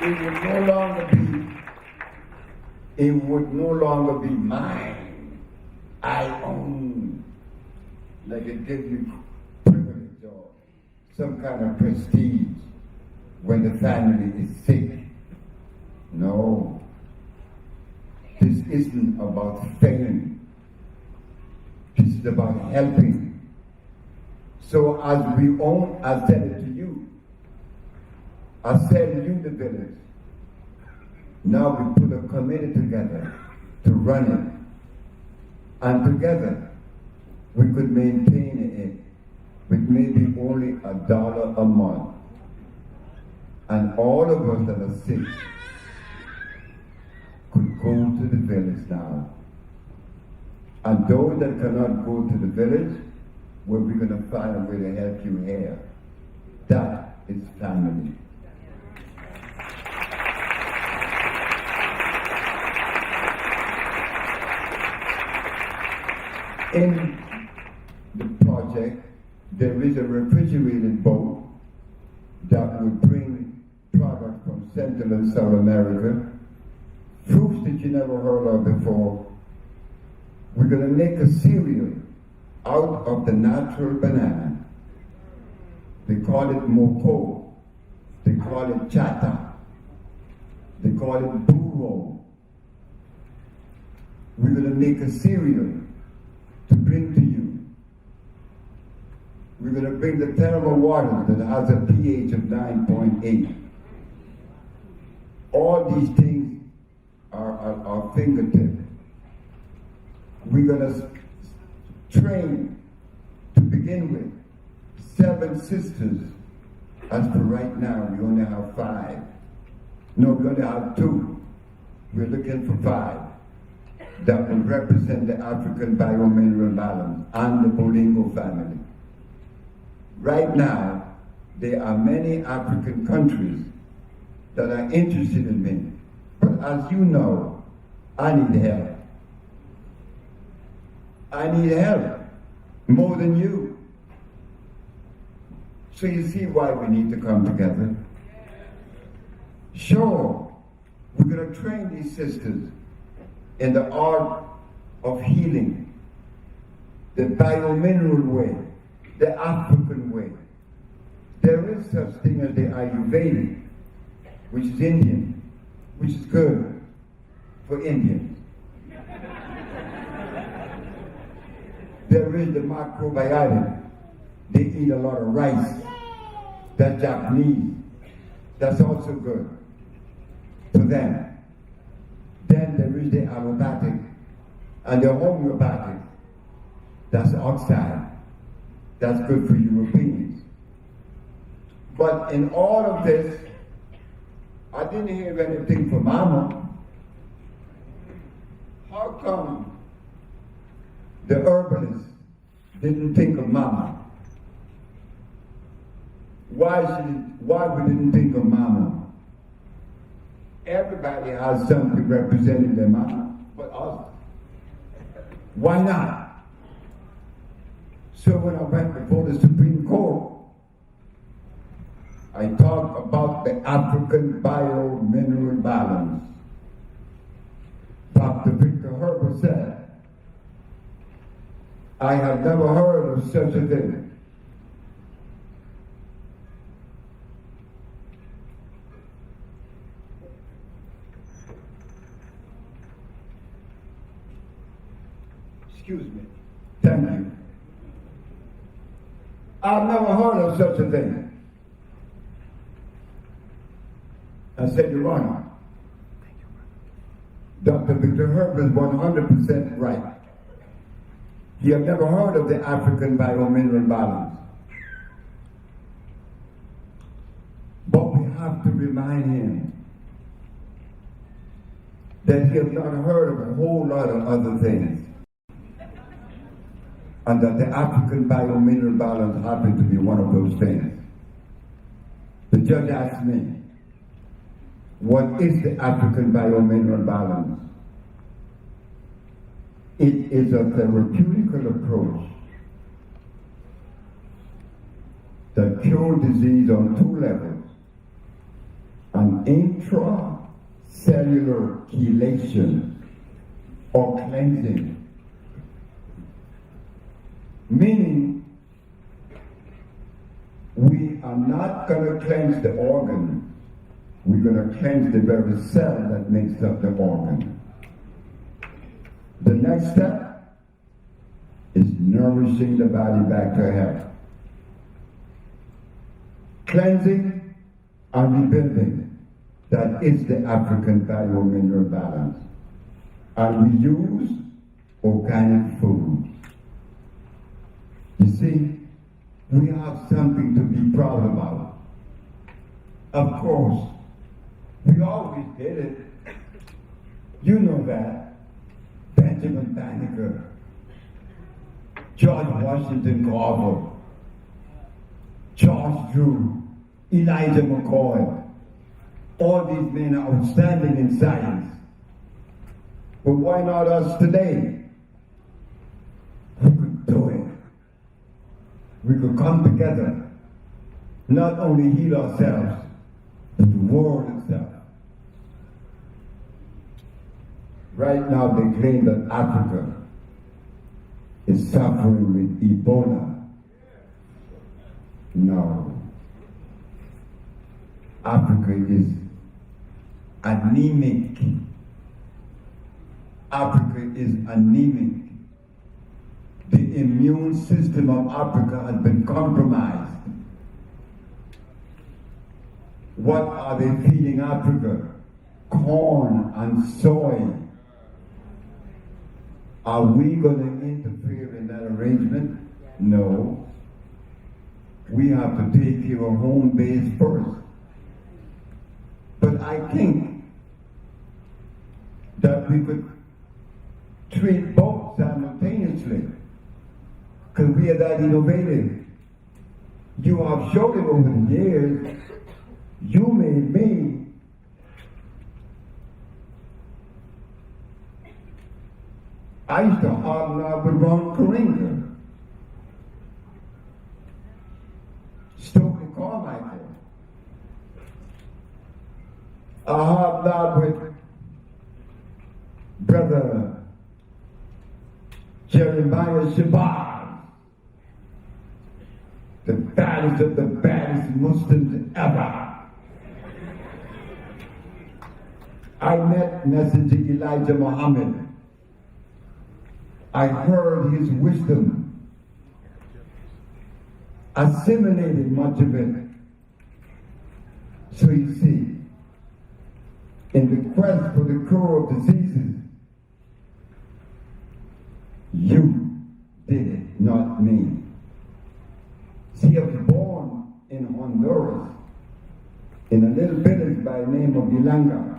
It would no longer be mine. I own. Like it gives you privilege or some kind of prestige when the family is sick. No. This isn't about fame. This is about helping. So as we own, I sell it to you. I sell you the village. Now we put a committee together to run it. And together we could maintain it with maybe only $1 a month. And all of us that are sick could go to the village now. And those that cannot go to the village, well, we're going to find a way to help you here. That is family. In the project, there is a refrigerated boat that would bring products from Central and South America, fruits that you never heard of before. We're going to make a cereal out of the natural banana. They call it moko. They call it chata. They call it burro. We're going to make a cereal to bring to you. We're going to bring the thermal water that has a pH of 9.8. All these things are at our fingertips. We're going to train, to begin with, 7 sisters. As for right now, we only have 5. No, we only have 2. We're looking for 5 that will represent the African biomineral balance and the Bolingo family. Right now, there are many African countries that are interested in me. But as you know, I need help. I need help more than you. So you see why we need to come together. Sure, we're going to train these sisters in the art of healing, the biomineral way, the African way. There is such thing as the Ayurvedic, which is Indian, which is good for Indians. There is the macrobiotic. They eat a lot of rice. That's Japanese. That's also good for them. Then there is the allopathic and the homeopathic. That's outside. That's good for Europeans. But in all of this, I didn't hear anything from Mama. How come the herbalists didn't think of Mama? Why we didn't think of Mama? Everybody has something representing their Mama, but us. Why not? So when I went before the Supreme Court, I talked about the African bio-mineral balance. Dr. Victor Herbert said, I have never heard of such a thing. Excuse me. Thank you. I've never heard of such a thing. I said, Your Honor, Dr. Victor Herbert is 100% right. You have never heard of the African biomineral balance. But we have to remind him that he has not heard of a whole lot of other things. And that the African biomineral balance happened to be one of those things. The judge asked me, what is the African biomineral balance? It is a therapeutical approach that cures disease on two levels. An intracellular chelation or cleansing. Meaning, we are not going to cleanse the organ. We're going to cleanse the very cell that makes up the organ. The next step is nourishing the body back to health. Cleansing and rebuilding. That is the African biomineral balance. And we use organic foods. You see, we have something to be proud about. Of course, we always did it. You know that. Benjamin Banneker, George Washington Carver, George Drew, Elijah McCoy. All these men are outstanding in science. But why not us today? We could do it. We could come together, not only heal ourselves, but the world itself. Right now they claim that Africa is suffering with Ebola. No. Africa is anemic. Africa is anemic. The immune system of Africa has been compromised. What are they feeding Africa? Corn and soy. Are we going to interfere in that arrangement? No. We have to take care of home base first. But I think that we could treat both simultaneously because we are that innovative. You have shown it over the years. You made me. I used to hobnob with Ron Karinga. Stoke started out with Brother Jeremiah Shabazz, the baddest of the baddest Muslims ever. I met Messenger Elijah Muhammad. I heard his wisdom, assimilated much of it. So you see, in the quest for the cure of diseases, you did it, not me. See, I was born in Honduras, in a little village by the name of Yulanga.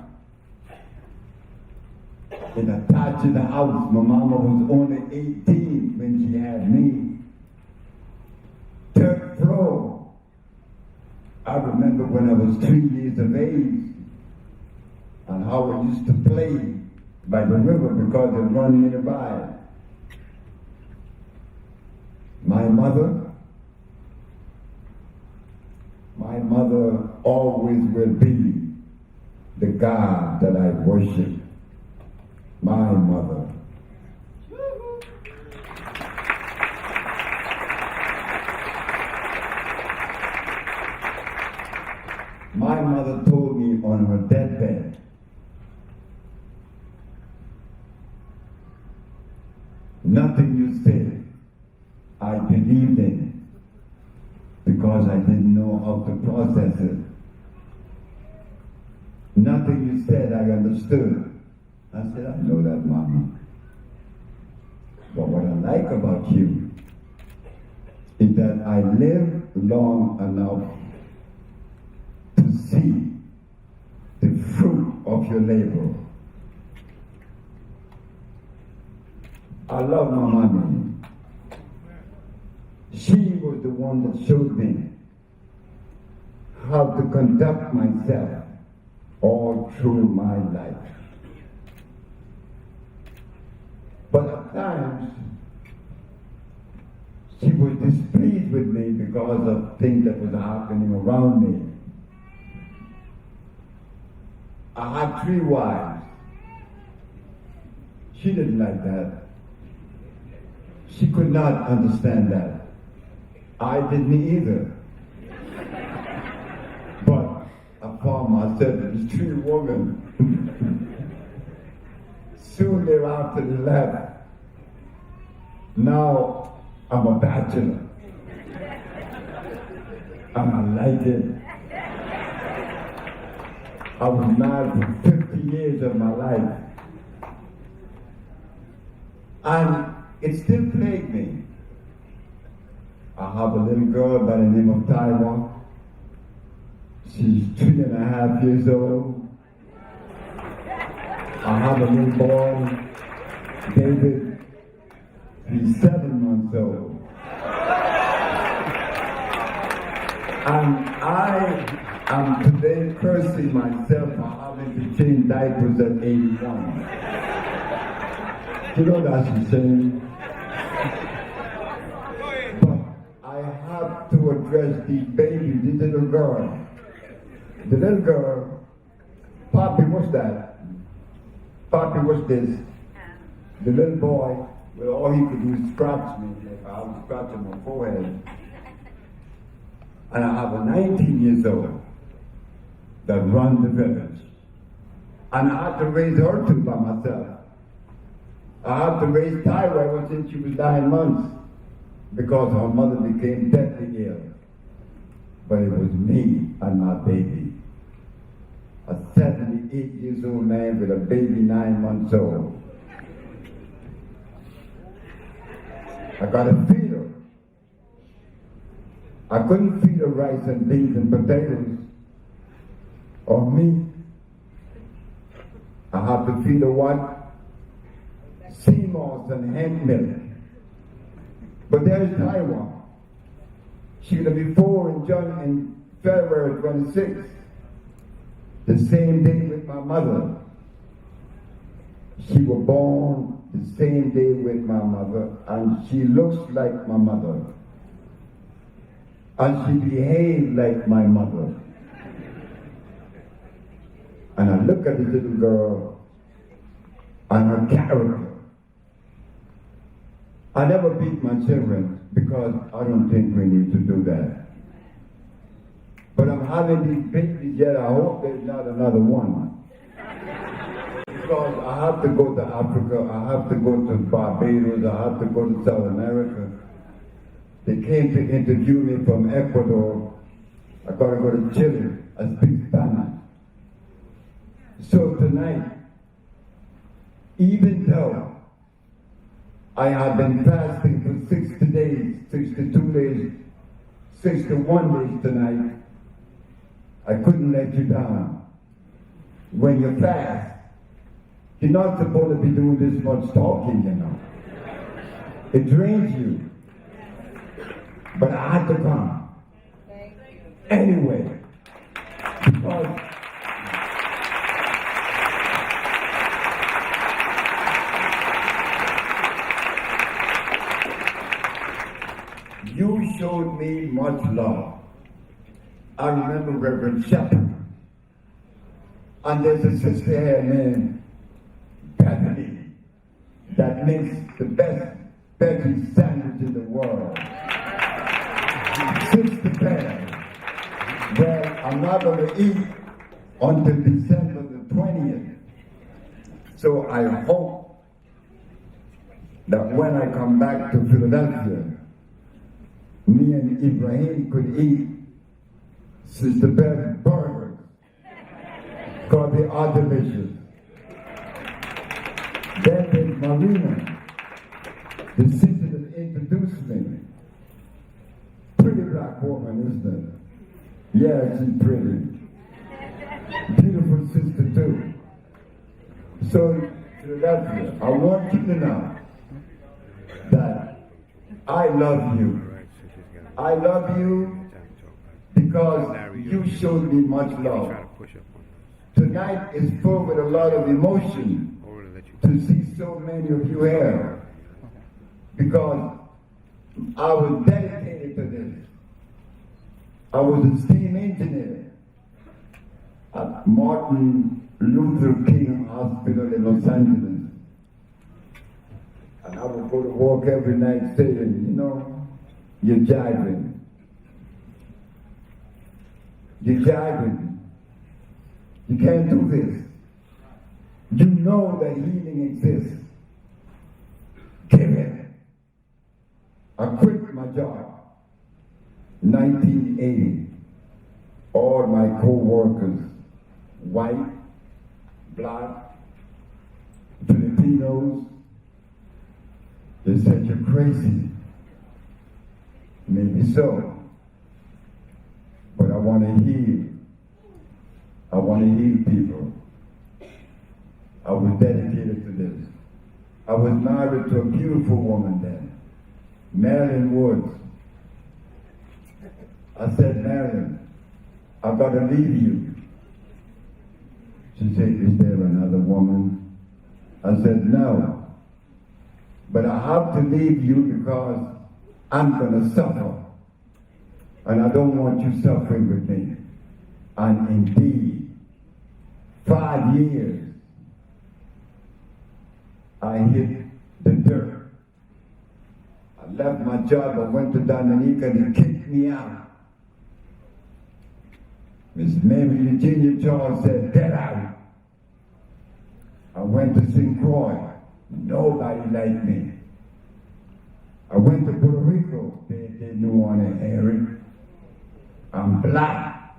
In a thatched house, my mama was only 18 when she had me. Third floor. I remember when I was 3 years of age and how I used to play by the river because it ran nearby. My mother always will be the God that I worship. My mother. My mother told me on her deathbed, nothing you said I believed in because I didn't know how to process it. Nothing you said I understood. I said, I know that, Mama. But what I like about you is that I live long enough to see the fruit of your labor. I love my mommy. She was the one that showed me how to conduct myself all through my life. But at times, she was displeased with me because of things that was happening around me. I had 3 wives. She didn't like that. She could not understand that. I didn't either. But I found myself as 3 women. Soon thereafter they left. Now I'm a bachelor. And I like it. I was married for 50 years of my life. And it still plagued me. I have a little girl by the name of Taiwan. She's 3.5 years old. I have a little boy, David. He's 7 months old. And I am today cursing myself for having to change diapers at 81. You know that's a shame. But I have to address these babies, this little girl. The little girl, Poppy, what's that? Poppy, what's this? The little boy, well, all he could do is scratch me. I was scratching my forehead. And I have a 19 years old that runs the village. And I had to raise her too by myself. I had to raise Tyra ever since she was 9 months because her mother became deathly ill. But it was me and my baby. A 78 years old man with a baby 9 months old. I got to feed her. I couldn't feed her rice and beans and potatoes or meat. I had to feed her what? Sea moss and hemp milk. But there's Taiwan. She's going to be 4 in February 26th. The same day with my mother. She was born the same day with my mother, and she looks like my mother. And she behaved like my mother. And I look at this little girl and her character. I never beat my children because I don't think we need to do that. But I'm having these babies yet. I hope there's not another one. Because I have to go to Africa, I have to go to Barbados, I have to go to South America. They came to interview me from Ecuador. I gotta go to Chile. I speak Spanish. So tonight, even though I have been fasting for 60 days, 62 days, 61 days tonight, I couldn't let you down. When you fast, you're not supposed to be doing this much talking, you know. It drains you. But I had to come. Anyway, because you showed me much love. I remember Reverend Shepherd. And there's a sister here named Bethany that makes the best veggie sandwich in the world. Sister Beth. Well, I'm not going to eat until December the 20th. So I hope that when I come back to Philadelphia, me and Ibrahim could eat Sister Beth's burgers, because they are delicious. Then there's Marina, the sister that introduced me. Pretty black woman, isn't it? Yeah, she's pretty. Beautiful sister too. So, Philadelphia, I want you to know that I love you. I love you because you showed me much love. Tonight is full with a lot of emotion to see so many of you here, because I was dedicated to this. I was a steam engineer at Martin Luther King Hospital in Los Angeles. And I would go to work every night saying, you know, you're jiving. You're jiving. You can't do this. You know that healing exists. Give it. I quit my job. 1980. All my co-workers, white, black, Filipinos, they said, you're crazy. Maybe so. But I want to heal. I want to heal people. I was dedicated to this. I was married to a beautiful woman then, Marilyn Woods. I said, Marilyn, I've got to leave you. She said, is there another woman? I said, no. But I have to leave you because I'm going to suffer. And I don't want you suffering with me. And indeed, 5 years, I hit the dirt. I left my job, I went to Dominica, and they kicked me out. Miss Mary Virginia Charles said, get out. I went to St. Croix. Nobody liked me. I went to Puerto Rico. They didn't want to hear it. I'm black.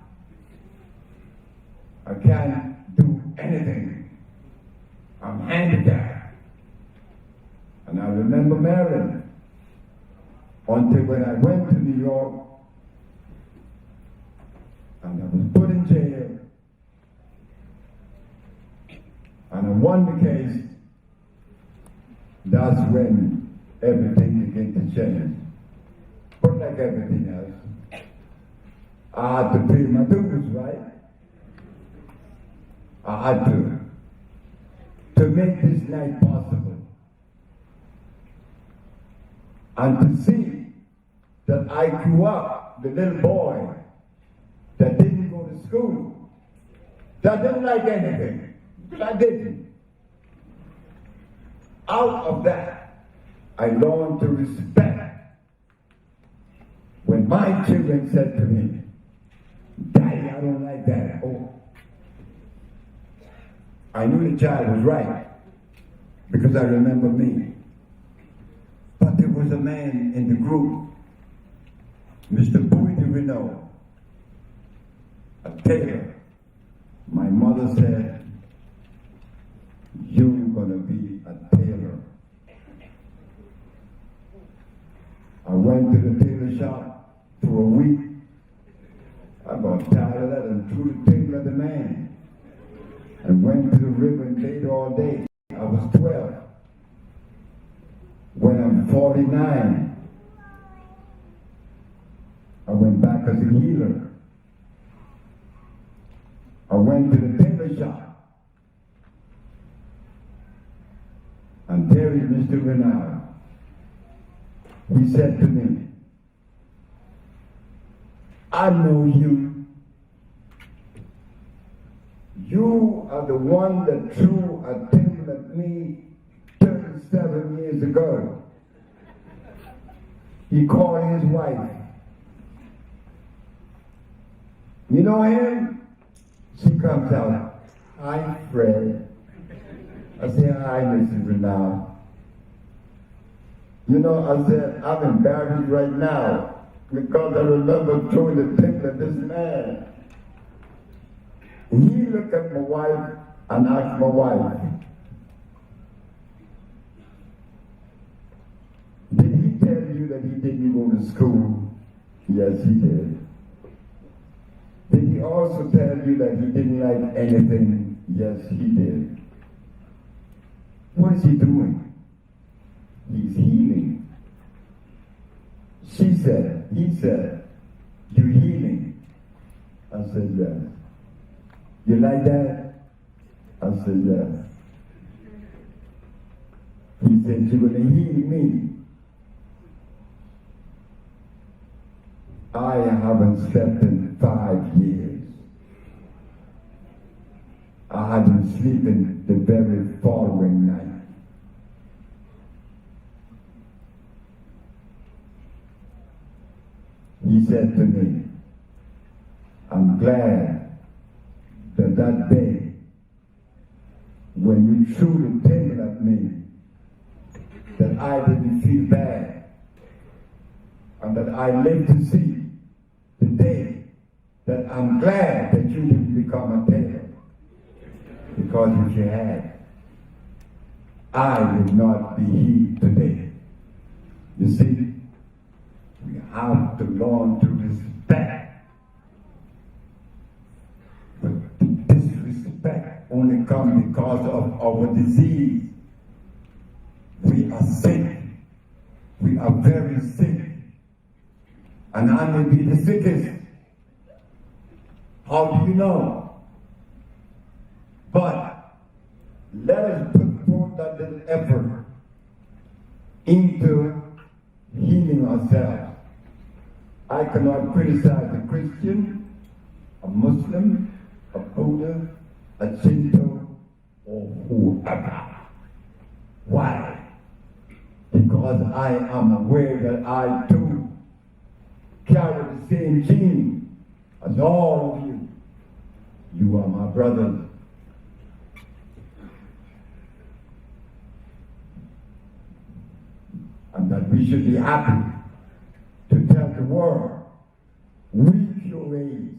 I can't do anything. I'm handicapped. And I remember Maryland until when I went to New York and I was put in jail and I won the case. That's when everything began to change. But like everything else, I had to pay my dues, right? I had to make this night possible. And to see that I grew up, the little boy that didn't go to school, that I didn't like anything. But I didn't. Out of that, I learned to respect when my children said to me, Daddy, I don't like that. Oh, I knew the child was right because I remember me. But there was a man in the group, Mr. Bowie Renault, a tailor. My mother said, you're gonna be a tailor. I went to the tailor shop for a week. I got tired of that and threw the tailor at the man. And went to the river and played all day. I was 12. When I'm 49, I went back as a healer. I went to the tailor shop. And there is Mr. Renard. He said to me, I know you. You are the one that threw a tailor at me 37 years ago. He called his wife. You know him? She comes out. Hi, Fred. I say, hi, Mrs. Renard. You know, I said, I'm embarrassed right now because I remember throwing the tailor at this man. He looked at my wife and asked my wife, did he tell you that he didn't go to school? Yes, he did. Did he also tell you that he didn't like anything? Yes, he did. What is he doing? He's healing. He said, you're healing. I said, yes. You like that? I said, yes. He said, you're going to heal me. I haven't slept in 5 years. I hadn't slept the very following night. He said to me, I'm glad that day when you threw the tailor at me, that I didn't feel bad, and that I lived to see the day that I'm glad that you didn't become a tailor. Because if you had, I would not be here today. You see, we have to learn to respect. But disrespect only comes because of our disease. We are sick. We are very sick. And I may be the sickest. How do you know? But let us put forth that little effort into healing ourselves. I cannot criticize a Christian, a Muslim, a Buddha, a Shinto, or whoever. Why? Because I am aware that I too carry the same gene as all of you. You are my brothers. And that we should be happy to tell the world, weak your ways,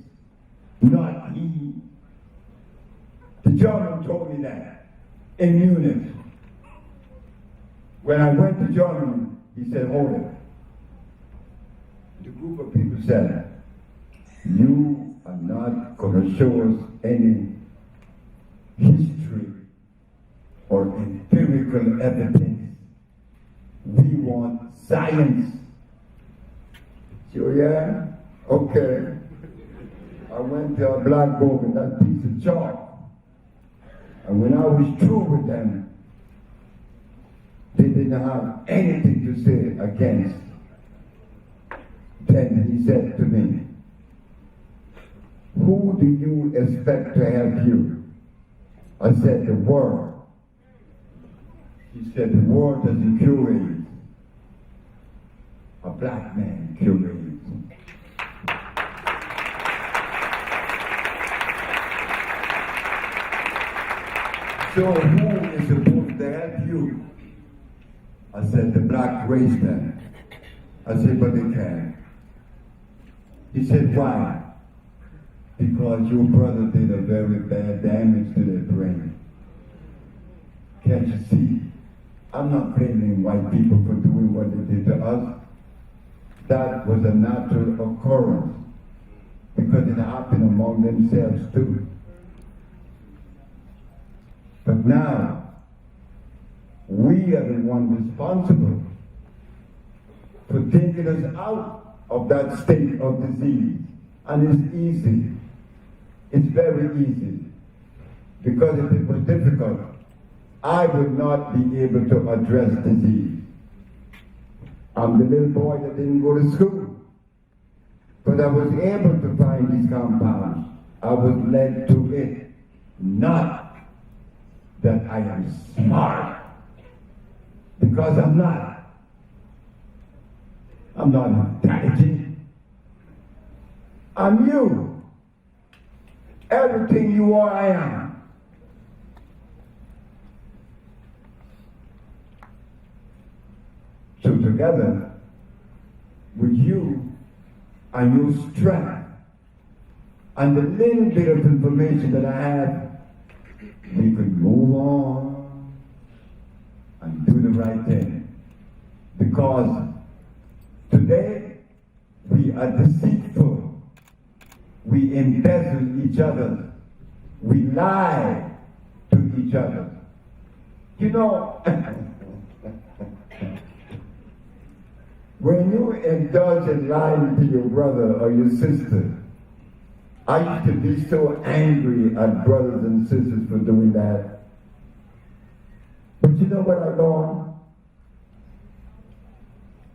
not he. The German told me that in Munich. When I went to Germany, he said, hold it. The group of people said, you are not going to show us any history or empirical evidence. We want science. So yeah, okay. I went to a blackboard with that piece of chalk. And when I was through with them, they didn't have anything to say against. Then he said to me, who do you expect to help you? I said, the world. He said, the world doesn't cure AIDS. A black man cures AIDS. So who is supposed to help you? I said, the black race man. I said, but they can't. He said, why? Because your brother did a very bad damage to their brain. Can't you see? I'm not blaming white people for doing what they did to us. That was a natural occurrence because it happened among themselves too. But now, we are the one responsible for taking us out of that state of disease. And it's easy. It's very easy. Because if it was difficult, I would not be able to address disease. I'm the little boy that didn't go to school. But I was able to find these compounds. I was led to it. Not that I am smart. Because I'm not. I'm not intelligent. I'm you. Everything you are, I am. So together, with you and your strength, and the little bit of information that I have, we could move on and do the right thing. Because today, we are deceitful. We embezzle each other. We lie to each other. You know, when you indulge in lying to your brother or your sister, I used to be so angry at brothers and sisters for doing that. But you know what I learned?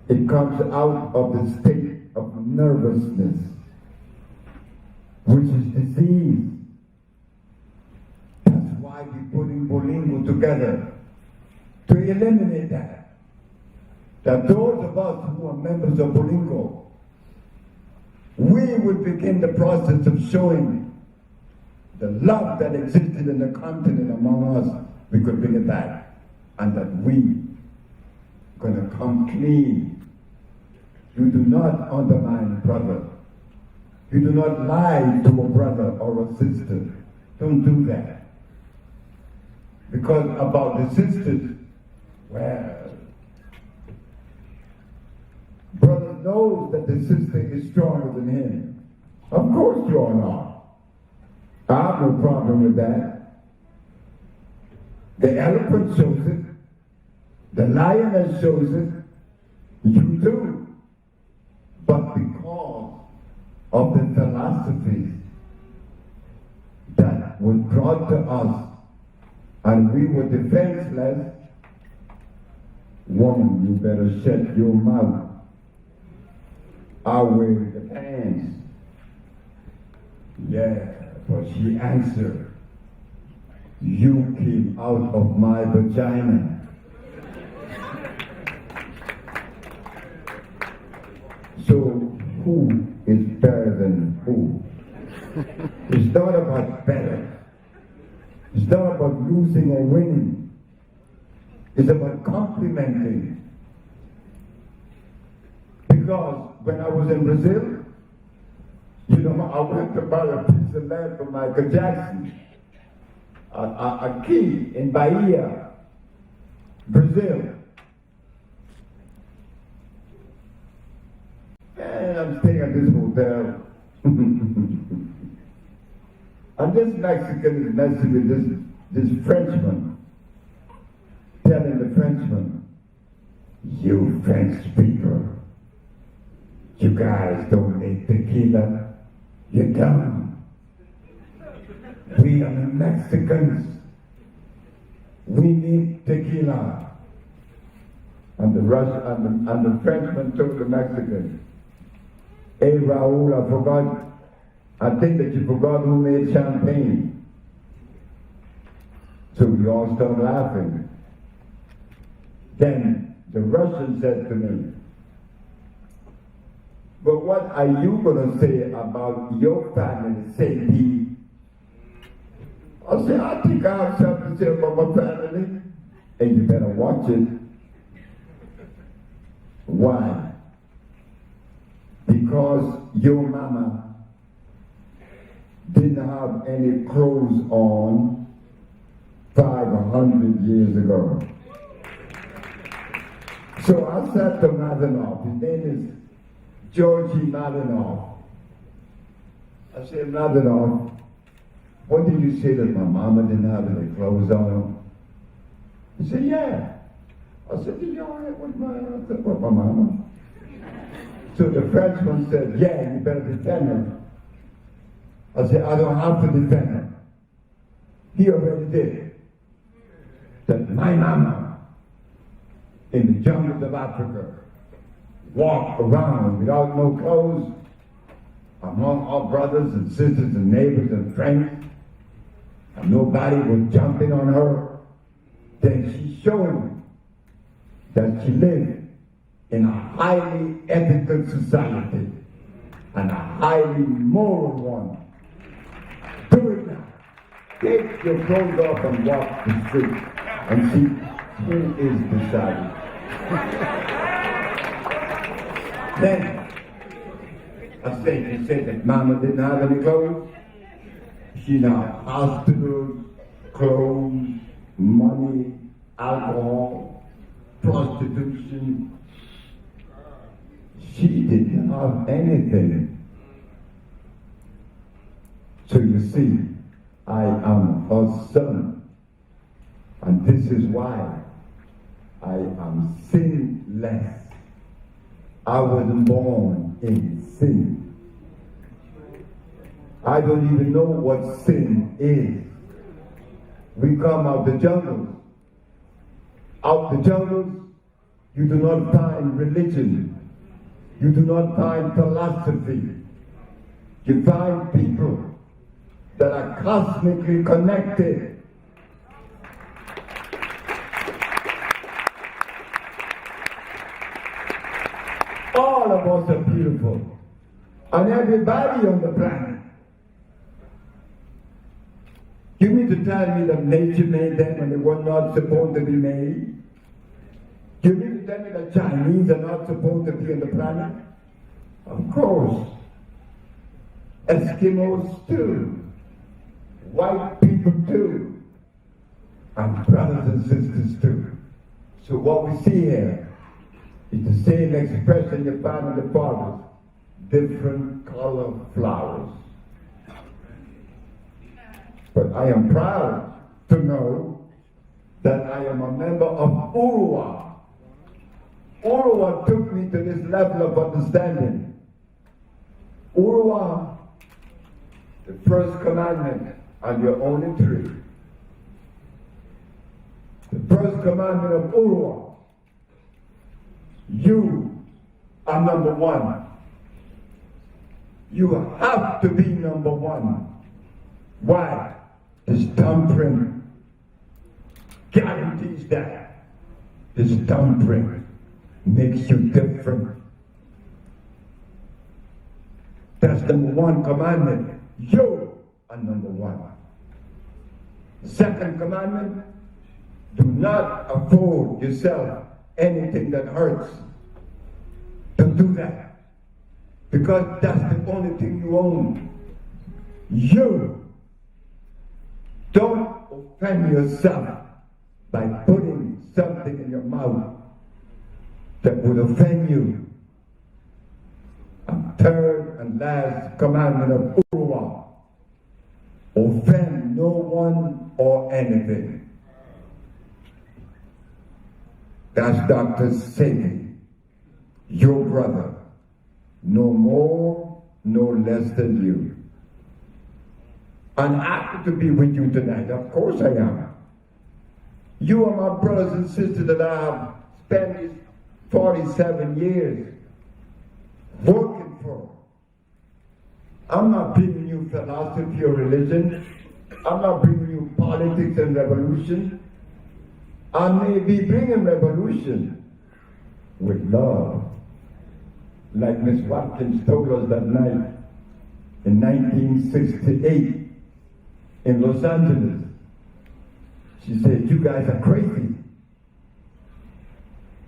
It comes out of the state of nervousness, which is disease. That's why we're putting Bolingo together, to eliminate that. That those of us who are members of Bolingo, we would begin the process of showing the love that existed in the continent among us. We could bring it back, and that we gonna come clean. You do not undermine a brother. You do not lie to a brother or a sister. Don't do that. Because about the sisters, well, brother knows that the sister is stronger than him. Of course you are not. I have no problem with that. The elephant shows it. The lioness shows it. You too. But because of the philosophies that was brought to us and we were defenseless, woman, you better shut your mouth. I wear the pants. Yeah, but she answered, you came out of my vagina. So who is better than who? It's not about better. It's not about losing or winning. It's about complimenting. Because when I was in Brazil, you know, I went to buy a piece of land for Michael Jackson. A key in Bahia, Brazil. And I'm staying at this hotel. And this Mexican is messing with this Frenchman, telling the Frenchman, you French people, you guys don't make tequila, you're dumb. We are the Mexicans, we need tequila. And the Frenchman told the Mexican, hey Raul, I forgot I think that you forgot who made champagne. So we all started laughing. Then the Russian said to me, but what are you going to say about your family, Sebi? I said, I think I have something to say about my family. And you better watch it. Why? Because your mama didn't have any clothes on 500 years ago. So I said to Malinov, his name is Georgie Malinov. I said, Malinov, what did you say that my mama didn't have any clothes on? He said, yeah. I said, did you all right with my mama? So the Frenchman said, yeah, you better defend her. I said, I don't have to defend her. He already did. That my mama in the jungles of Africa walked around without no clothes among our brothers and sisters and neighbors and friends, and nobody was jumping on her. Then she showed me that she lived in a highly ethical society and a highly moral one. Do it now. Take your clothes off and walk the street and see who is beside you. Then, I said, you said that mama didn't have any clothes. She now hospitals, clothes, money, alcohol, prostitution. She didn't have anything. So you see, I am her son. And this is why I am sinless. I wasn't born in sin. I don't even know what sin is. We come out the jungles. Out the jungles, you do not find religion. You do not find philosophy. You find people that are cosmically connected. All of us are beautiful. And everybody on the planet. You mean to tell me that nature made them and they were not supposed to be made? You mean to tell me that Chinese are not supposed to be on the planet? Of course. Eskimos too. White people too. And brothers and sisters too. So what we see here is the same expression you find in the forest. Different color flowers. But I am proud to know that I am a member of Urua. Urua took me to this level of understanding. Urua, the first commandment, and your only three. The first commandment of Urua, you are number one. You have to be number one. Why? This thumbprint guarantees that. This thumbprint makes you different. That's number one commandment. You are number one. Second commandment, do not afford yourself anything that hurts. Don't do that. Because that's the only thing you own. You don't offend yourself by putting something in your mouth that would offend you. And third and last commandment of Urua, offend no one or anything. That's Dr. Sebi, your brother, no more, no less than you. I'm happy to be with you tonight. Of course I am. You are my brothers and sisters that I have spent these 47 years working for. I'm not bringing you philosophy or religion. I'm not bringing you politics and revolution. I may be bringing revolution with love. Like Miss Watkins told us that night in 1968 in Los Angeles. She said, you guys are crazy.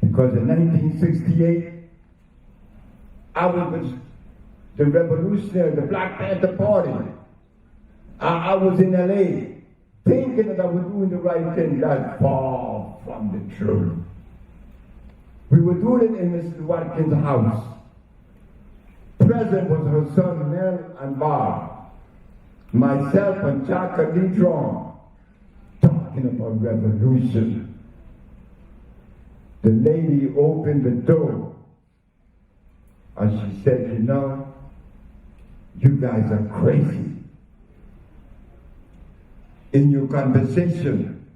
Because in 1968, I was with the revolutionary, the Black Panther Party. I was in LA thinking that I was doing the right thing. That's far from the truth. We were doing it in Mrs. Watkins' house. Present was her son Mel and Bob, myself and Chaka Neutron, talking about revolution. The lady opened the door and she said, you know, you guys are crazy. In your conversation,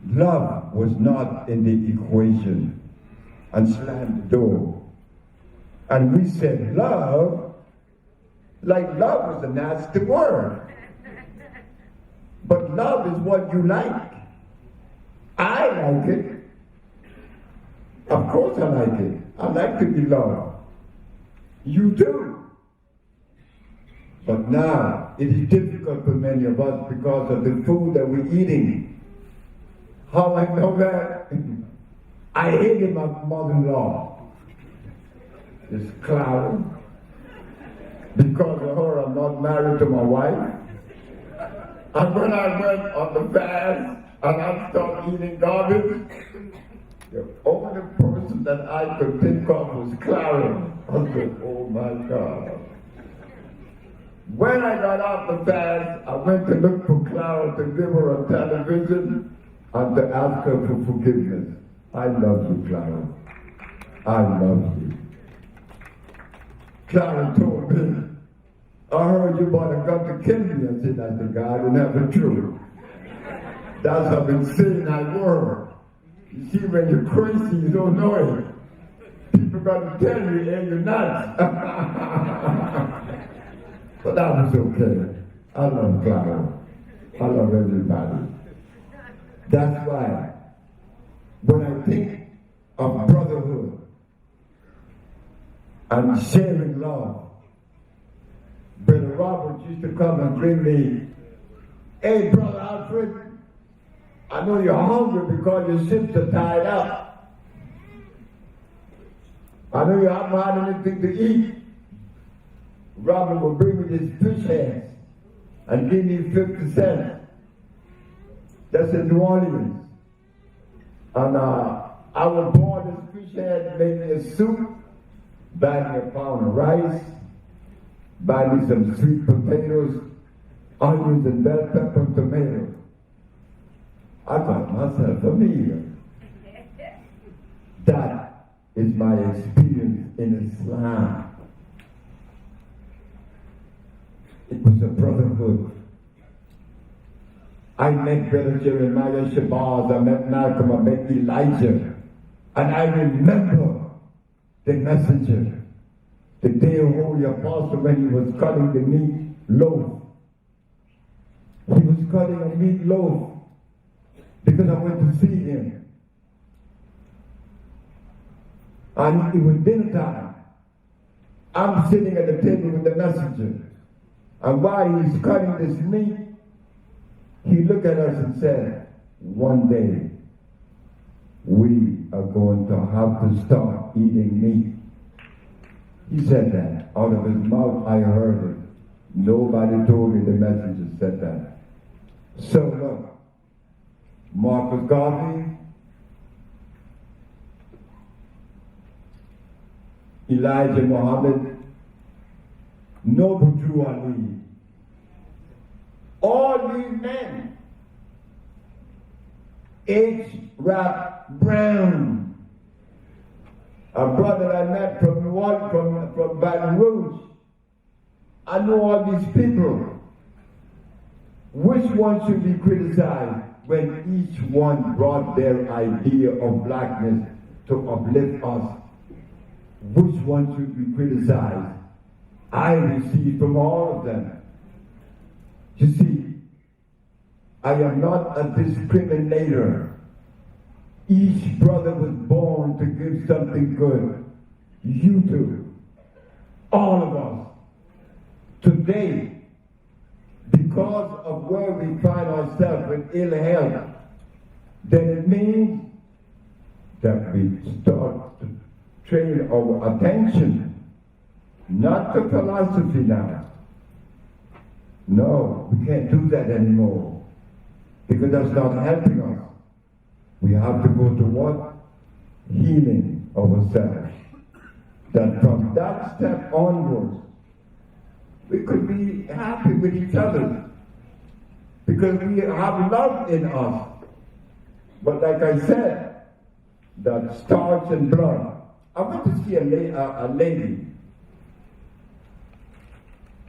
love was not in the equation, and slammed the door. And we said, love? Like love was a nasty word. But love is what you like. I like it. Of course I like it. I like to be loved. You do. But now, it is difficult for many of us because of the food that we're eating. How I know that? I hated my mother-in-law. This cloud. Because of her, I'm not married to my wife. And when I went on the fast and I stopped eating garbage, the only person that I could think of was Clara. I said, oh my God. When I got off the fast, I went to look for Clara to give her a television and to ask her for forgiveness. I love you, Clara. I love you. Clara told me, I heard you bought a gun to kill me. I said, that's the God, and that's the truth. That's how insane I were. You see, when you're crazy, you don't know it. People got to tell you, hey, you're nuts. But that was okay. I love Clara. I love everybody. That's why, when I think of brotherhood and sharing love, Brother Robert used to come and bring me, hey, Brother Alfred, I know you're hungry because your ships are tied up. I know you haven't had anything to eat. Robert would bring me these fish heads and give me 50 cents. That's in New Orleans. And I would boil this fish head, make me a soup, buy me a pound of rice, buy me some sweet potatoes, onions and bell pepper and tomatoes. I got myself a meal. That is my experience in Islam. It was a brotherhood. I met Brother Jeremiah Shabazz, I met Malcolm, I met Elijah, and I remember the messenger, the day of Holy Apostle when he was cutting the meat loaf. He was cutting a meat loaf because I went to see him. And it was dinner time. I'm sitting at the table with the messenger. And while he's cutting this meat, he looked at us and said, one day, we are going to have to stop eating meat. He said that. Out of his mouth, I heard it. Nobody told me the messenger said that. So look, Marcus Garvey, Elijah Muhammad, Noble Drew Ali, all these men, H. Rap Brown, a brother I met from Baton Rouge. I know all these people. Which one should be criticized when each one brought their idea of blackness to uplift us? Which one should be criticized? I receive from all of them. You see, I am not a discriminator. Each brother was born to give something good. You too. All of us. Today, because of where we find ourselves with ill health, then it means that we start to train our attention not to philosophy now. No, we can't do that anymore because that's not helping us. We have to go to what? Healing ourselves. That from that step onwards, we could be happy with each other because we have love in us. But like I said, that starts in blood. I went to see a lady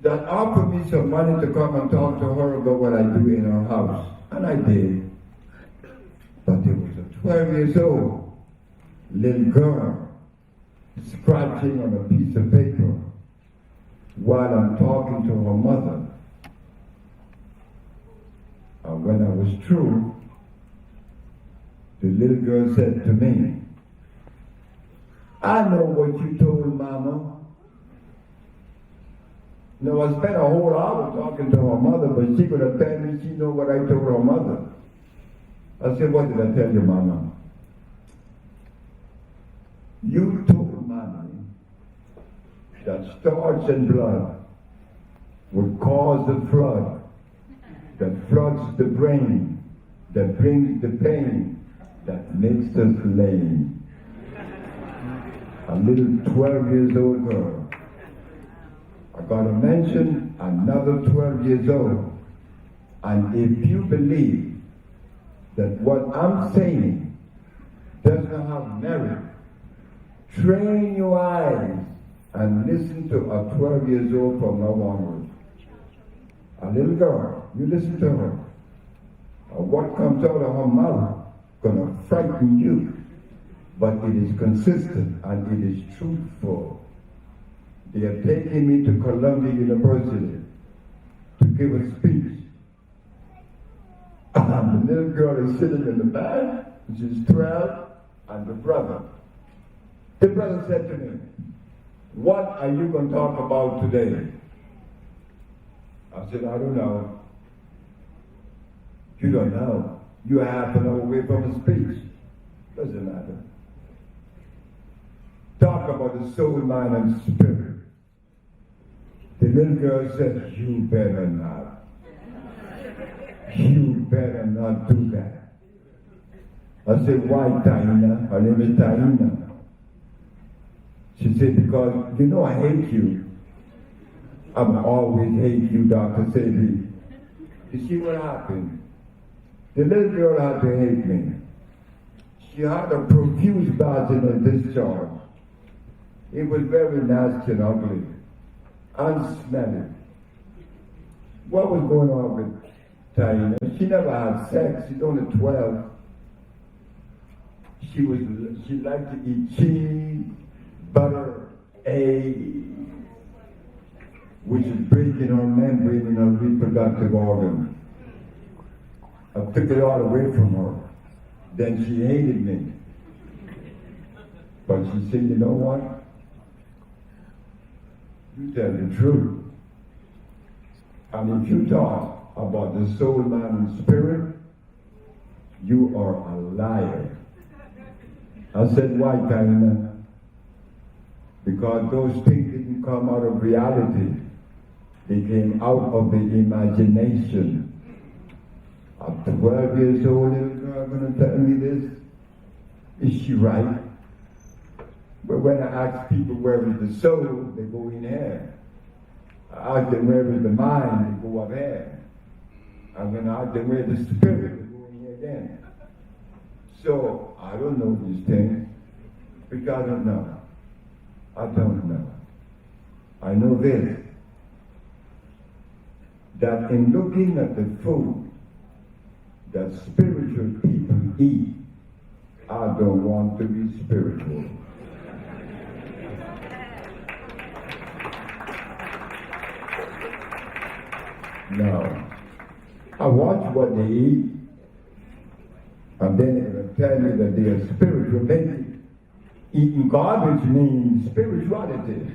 that offered me some money to come and talk to her about what I do in her house. And I did. But there was a 12 years old little girl scratching on a piece of paper while I'm talking to her mother. And when I was through, the little girl said to me, I know what you told Mama. No, I spent a whole hour talking to her mother, but she could have told me she know what I told her mother. I said, what did I tell you, Mama? You told Mommy that starch and blood would cause the flood that floods the brain, that brings the pain, that makes us lame. A little 12 years old girl. I gotta mention another 12 years old. And if you believe that what I'm saying doesn't have merit, train your eyes and listen to a 12 years old from now onwards. A little girl, you listen to her. What comes out of her mouth gonna frighten you, but it is consistent and it is truthful. They are taking me to Columbia University to give a speech. And the little girl is sitting in the back, she's 12, and the brother said to me, what are you going to talk about today? I said, I don't know. You don't know. You're half an hour away from a speech. Doesn't matter. Talk about the soul, mind, and spirit. The little girl said, you better not. You better not do that. I said, why, Taina? Her name is Taina. She said, because you know I hate you. I'm always hate you, Dr. Sebi. You see what happened? The little girl had to hate me. She had a profuse vaginal discharge. It was very nasty and ugly, and smelly. What was going on with Taina? She never had sex. She's only 12. She liked to eat cheese, butter, eggs, which is breaking her membrane in her reproductive organ. I took it all away from her. Then she hated me. But she said, you know what? You tell the truth. And if you talk about the soul, mind, and spirit, you are a liar. I said, why, Taina? Because those things didn't come out of reality. They came out of the imagination. A 12 years old little girl going to tell me this? Is she right? But when I ask people where is the soul, they go in here. I ask them where is the mind, they go up here. And when I ask them where is the spirit, they go in here again. So I don't know these things because I don't know. I don't know. I know this, that in looking at the food that spiritual people eat, I don't want to be spiritual. No. I watch what they eat, and then it will tell me that they are spiritual. Maybe eating garbage means spirituality.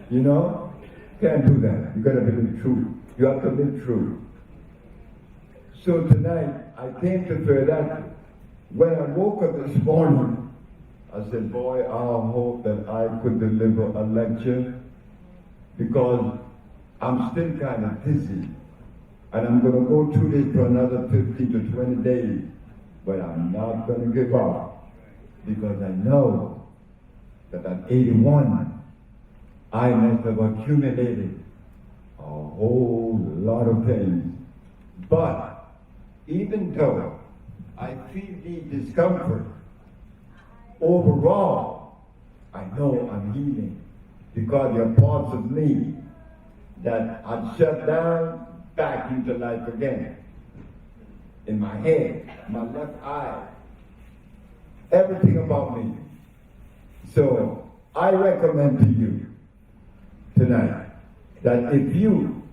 You know? Can't do that. You gotta live true. You have to live true. So tonight, I came to feel that when I woke up this morning, I said, boy, I hope that I could deliver a lecture because I'm still kind of dizzy. And I'm going to go through this for another 15 to 20 days. But I'm not going to give up because I know that at 81, I must have accumulated a whole lot of things. But even though I feel the discomfort, overall, I know I'm healing because there are parts of me that I've shut down back into life again. In my head, my left eye, everything about me. So I recommend to you tonight that if you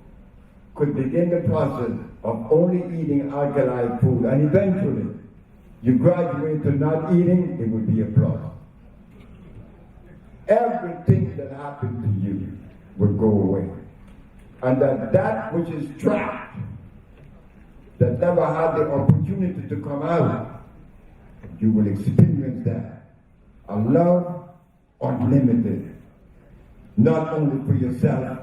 could begin the process of only eating alkali food and eventually you graduate to not eating, it would be a plus. Everything that happened to you will go away. And that which is trapped, that never had the opportunity to come out, you will experience that. A love unlimited, not only for yourself,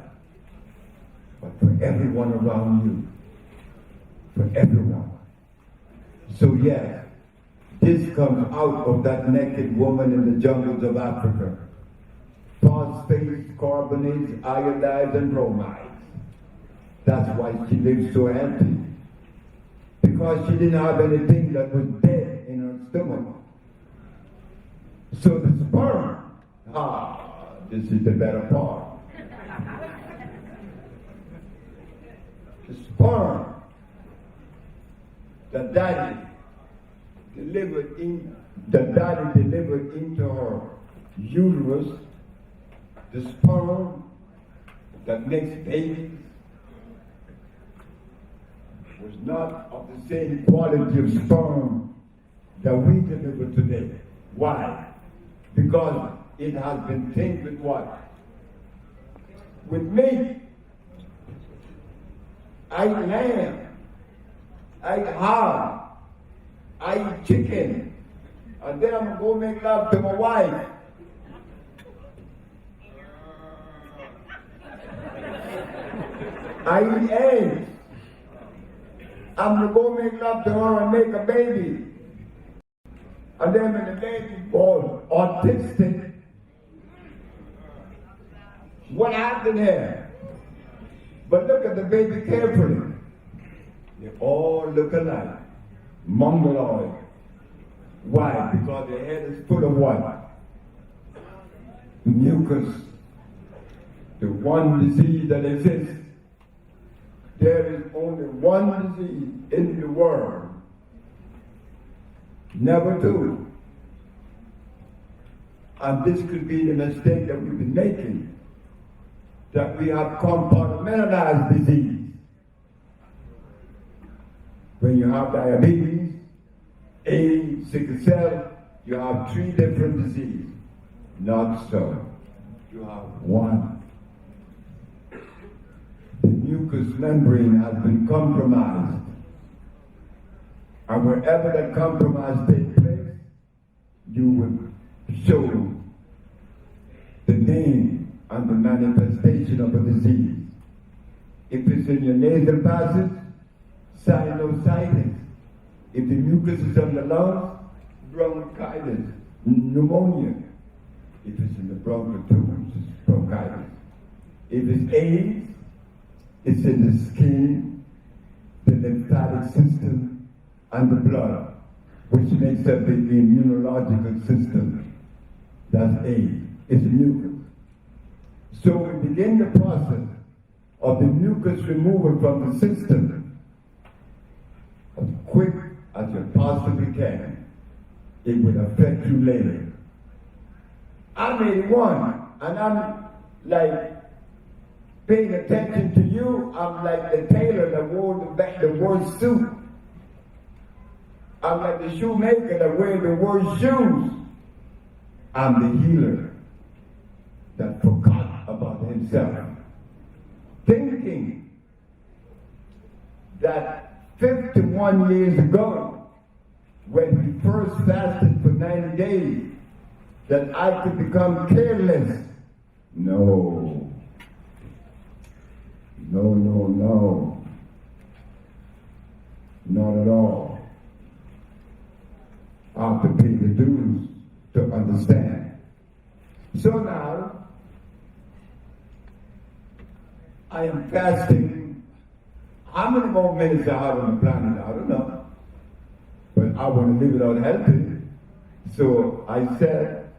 but for everyone around you, for everyone. So yes, this comes out of that naked woman in the jungles of Africa. Phosphates, carbonates, iodides, and bromides. That's why she lived so empty. Because she didn't have anything that was dead in her stomach. So the sperm, this is the better part. The sperm that daddy delivered into her uterus, the sperm that makes babies, was not of the same quality of sperm that we deliver today. Why? Because it has been tinged with what? With meat. I eat lamb. I eat hog. I eat chicken. And then I'm going to go make love to my wife. I eat eggs. I'm going to go make love to her and make a baby. And then when the baby was autistic, what happened here? But look at the baby carefully. They all look alike. Mongoloid. Why? Because their head is full of what? Mucus. The one disease that exists. There is only one disease in the world. Never two. And this could be the mistake that we've been making. That we have compartmentalized disease. When you have diabetes, AIDS, sickle cell, you have 3 different diseases. Not so. You have one. The mucous membrane has been compromised. And wherever that compromise takes place, you will show the name and the manifestation of a disease. If it's in your nasal passage, sinusitis. If the mucus is on the lungs, bronchitis, pneumonia. If it's in the bronchial tubes, it's bronchitis. If it's AIDS, it's in the skin, the lymphatic system, and the blood, which makes up the immunological system. That's AIDS. It's mucus. So we begin the process of the mucus removal from the system as quick as you possibly can. It will affect you later. I'm 81, and I'm like paying attention to you, I'm like the tailor that wore the worst suit. I'm like the shoemaker that wears the worst shoes. I'm the healer that forgot about himself, thinking that 51 years ago, when he first fasted for 90 days, that I could become careless. No. No, no, no. Not at all. I have to pay the dues to understand. So now, I am fasting. How many more minutes I have on the planet? I don't know. But I want to live without helping. So I said,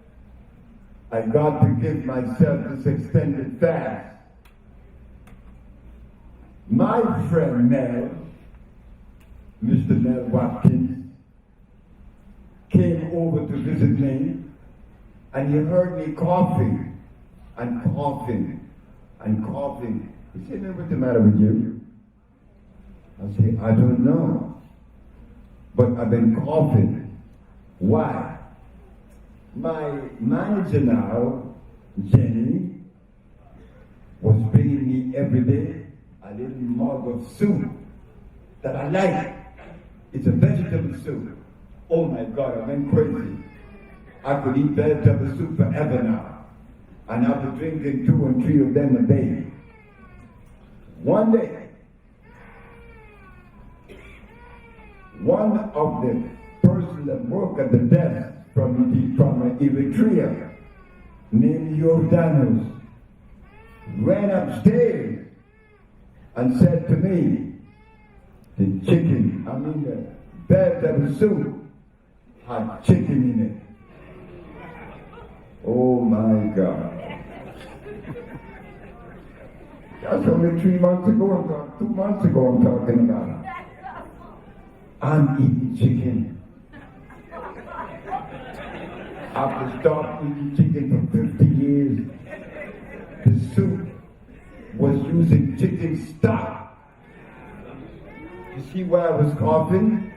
I got to give myself this extended fast. My friend Mel, Mr. Mel Watkins, came over to visit me, and he heard me coughing and coughing and coughing. He said, "What's the matter with you?" I said, "I don't know, but I've been coughing." Why? My manager now, Jenny, was bringing me every day a little mug of soup that I like. It's a vegetable soup. Oh my God, I went crazy. I could eat vegetable soup forever now. And I'll be drinking 2 and 3 of them a day. One day, one of the persons that work at the desk from Eritrea, named Jordanus, ran upstairs and said to me, the vegetable soup had chicken in it. Oh my God. That's only 3 months ago, 2 months ago I'm talking about. I'm eating chicken. After stopped eating chicken for 50 years, the soup was using chicken stock. You see why I was coughing?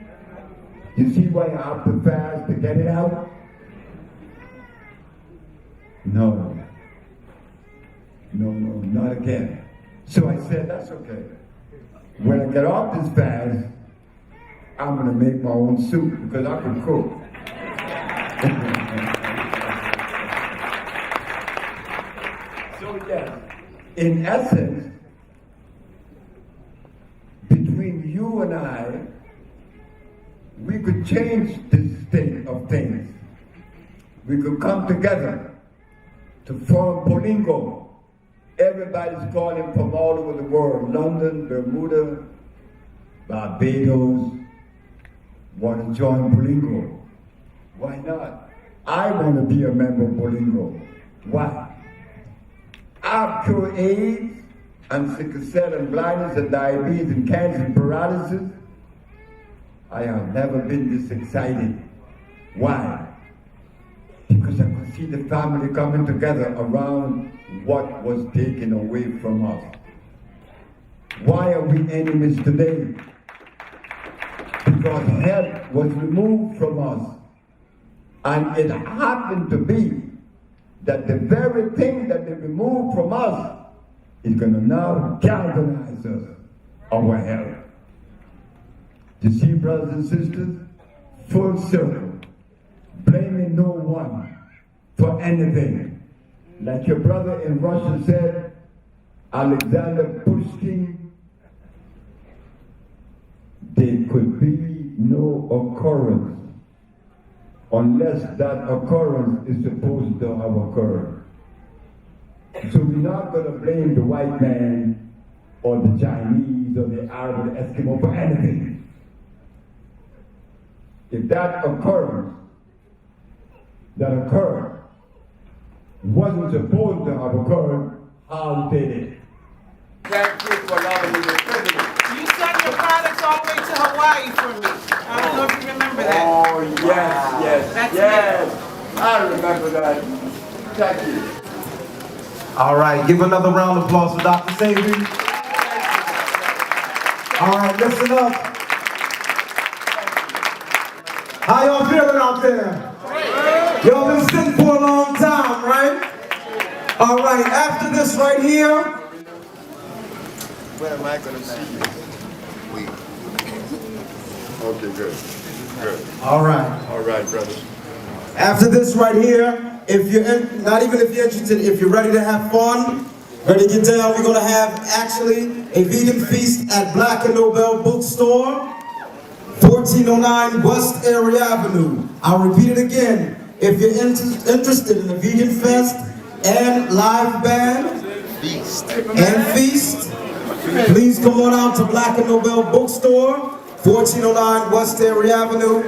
You see why I have to fast to get it out? No. No, no, not again. So I said, that's okay. When I get off this fast, I'm going to make my own soup because I can cook. So yes, in essence, between you and I, we could change this state of things. We could come together to form Polingo. Everybody's calling from all over the world, London, Bermuda, Barbados, want to join Polingo. Why not? I want to be a member of Polingo. Why? I've cured AIDS and sickle cell and blindness and diabetes and cancer and paralysis. I have never been this excited. Why? Because I could see the family coming together around what was taken away from us. Why are we enemies today? Because health was removed from us. And it happened to be that the very thing that they removed from us is going to now galvanize us, our health. You see, brothers and sisters, full circle, blaming no one for anything. Like your brother in Russia said, Alexander Pushkin, there could be no occurrence unless that occurrence is supposed to have occurred. So we're not going to blame the white man or the Chinese or the Arab or the Eskimo for anything. If that occurrence that occurred wasn't supposed to have occurred, how did it? Thank you for allowing me to privilege. You sent your products all the way to Hawaii for me. I don't know if you remember that. Oh, yes, yes, That's yes. I remember that. Thank you. All right, give another round of applause for Dr. Sebi. All right, listen up. How y'all feeling out there? Y'all been sitting for a long time, right? All right, after this right here. Where am I going to see you? Wait. Okay, good. Good. All right. All right, brothers. After this right here, if you're not even if you're interested, if you're ready to have fun, ready to get down, we're gonna have actually a vegan feast at Black and Nobel Bookstore, 1409 West Area Avenue. I'll repeat it again. If you're interested in the vegan fest and live band and feast, please come on out to Black and Nobel Bookstore, 1409 West Area Avenue.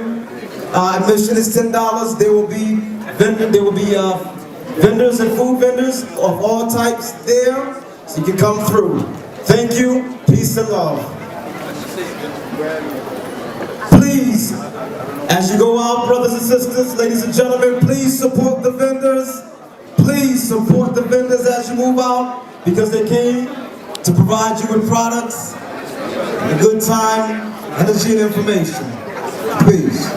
Admission is $10. There will be vendors and food vendors of all types there, so you can come through. Thank you. Peace and love. Please, as you go out, brothers and sisters, ladies and gentlemen, please support the vendors. Please support the vendors as you move out, because they came to provide you with products, a good time, energy, and information. Please.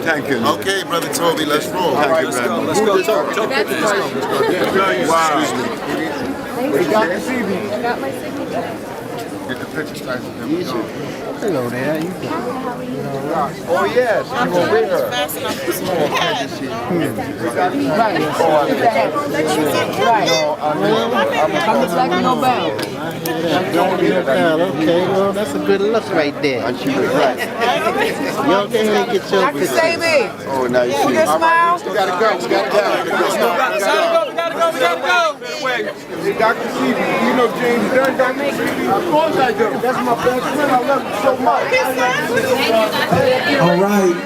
Thank you. Okay, Brother Toby, let's roll. Thank you, brother. Let's go. Wow. Dr. Sebi. I got my signature. Get the picture started. Hello there. Oh, yes. You were with her. I'm the Black and Nobel. Okay, well, that's a good look right there. And she was right. Y'all go ahead and get your Dr. Sebi. Oh, now you see. Good smile. We gotta go. We gotta go. We gotta go. Hey, Dr. Sebi, you know James Dunn, Dr. Sebi? Of course I do. That's my best friend. I love him so much. All right.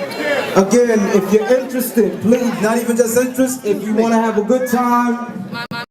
Again, if you're interested, please, not even just interest, if you want to have a good time,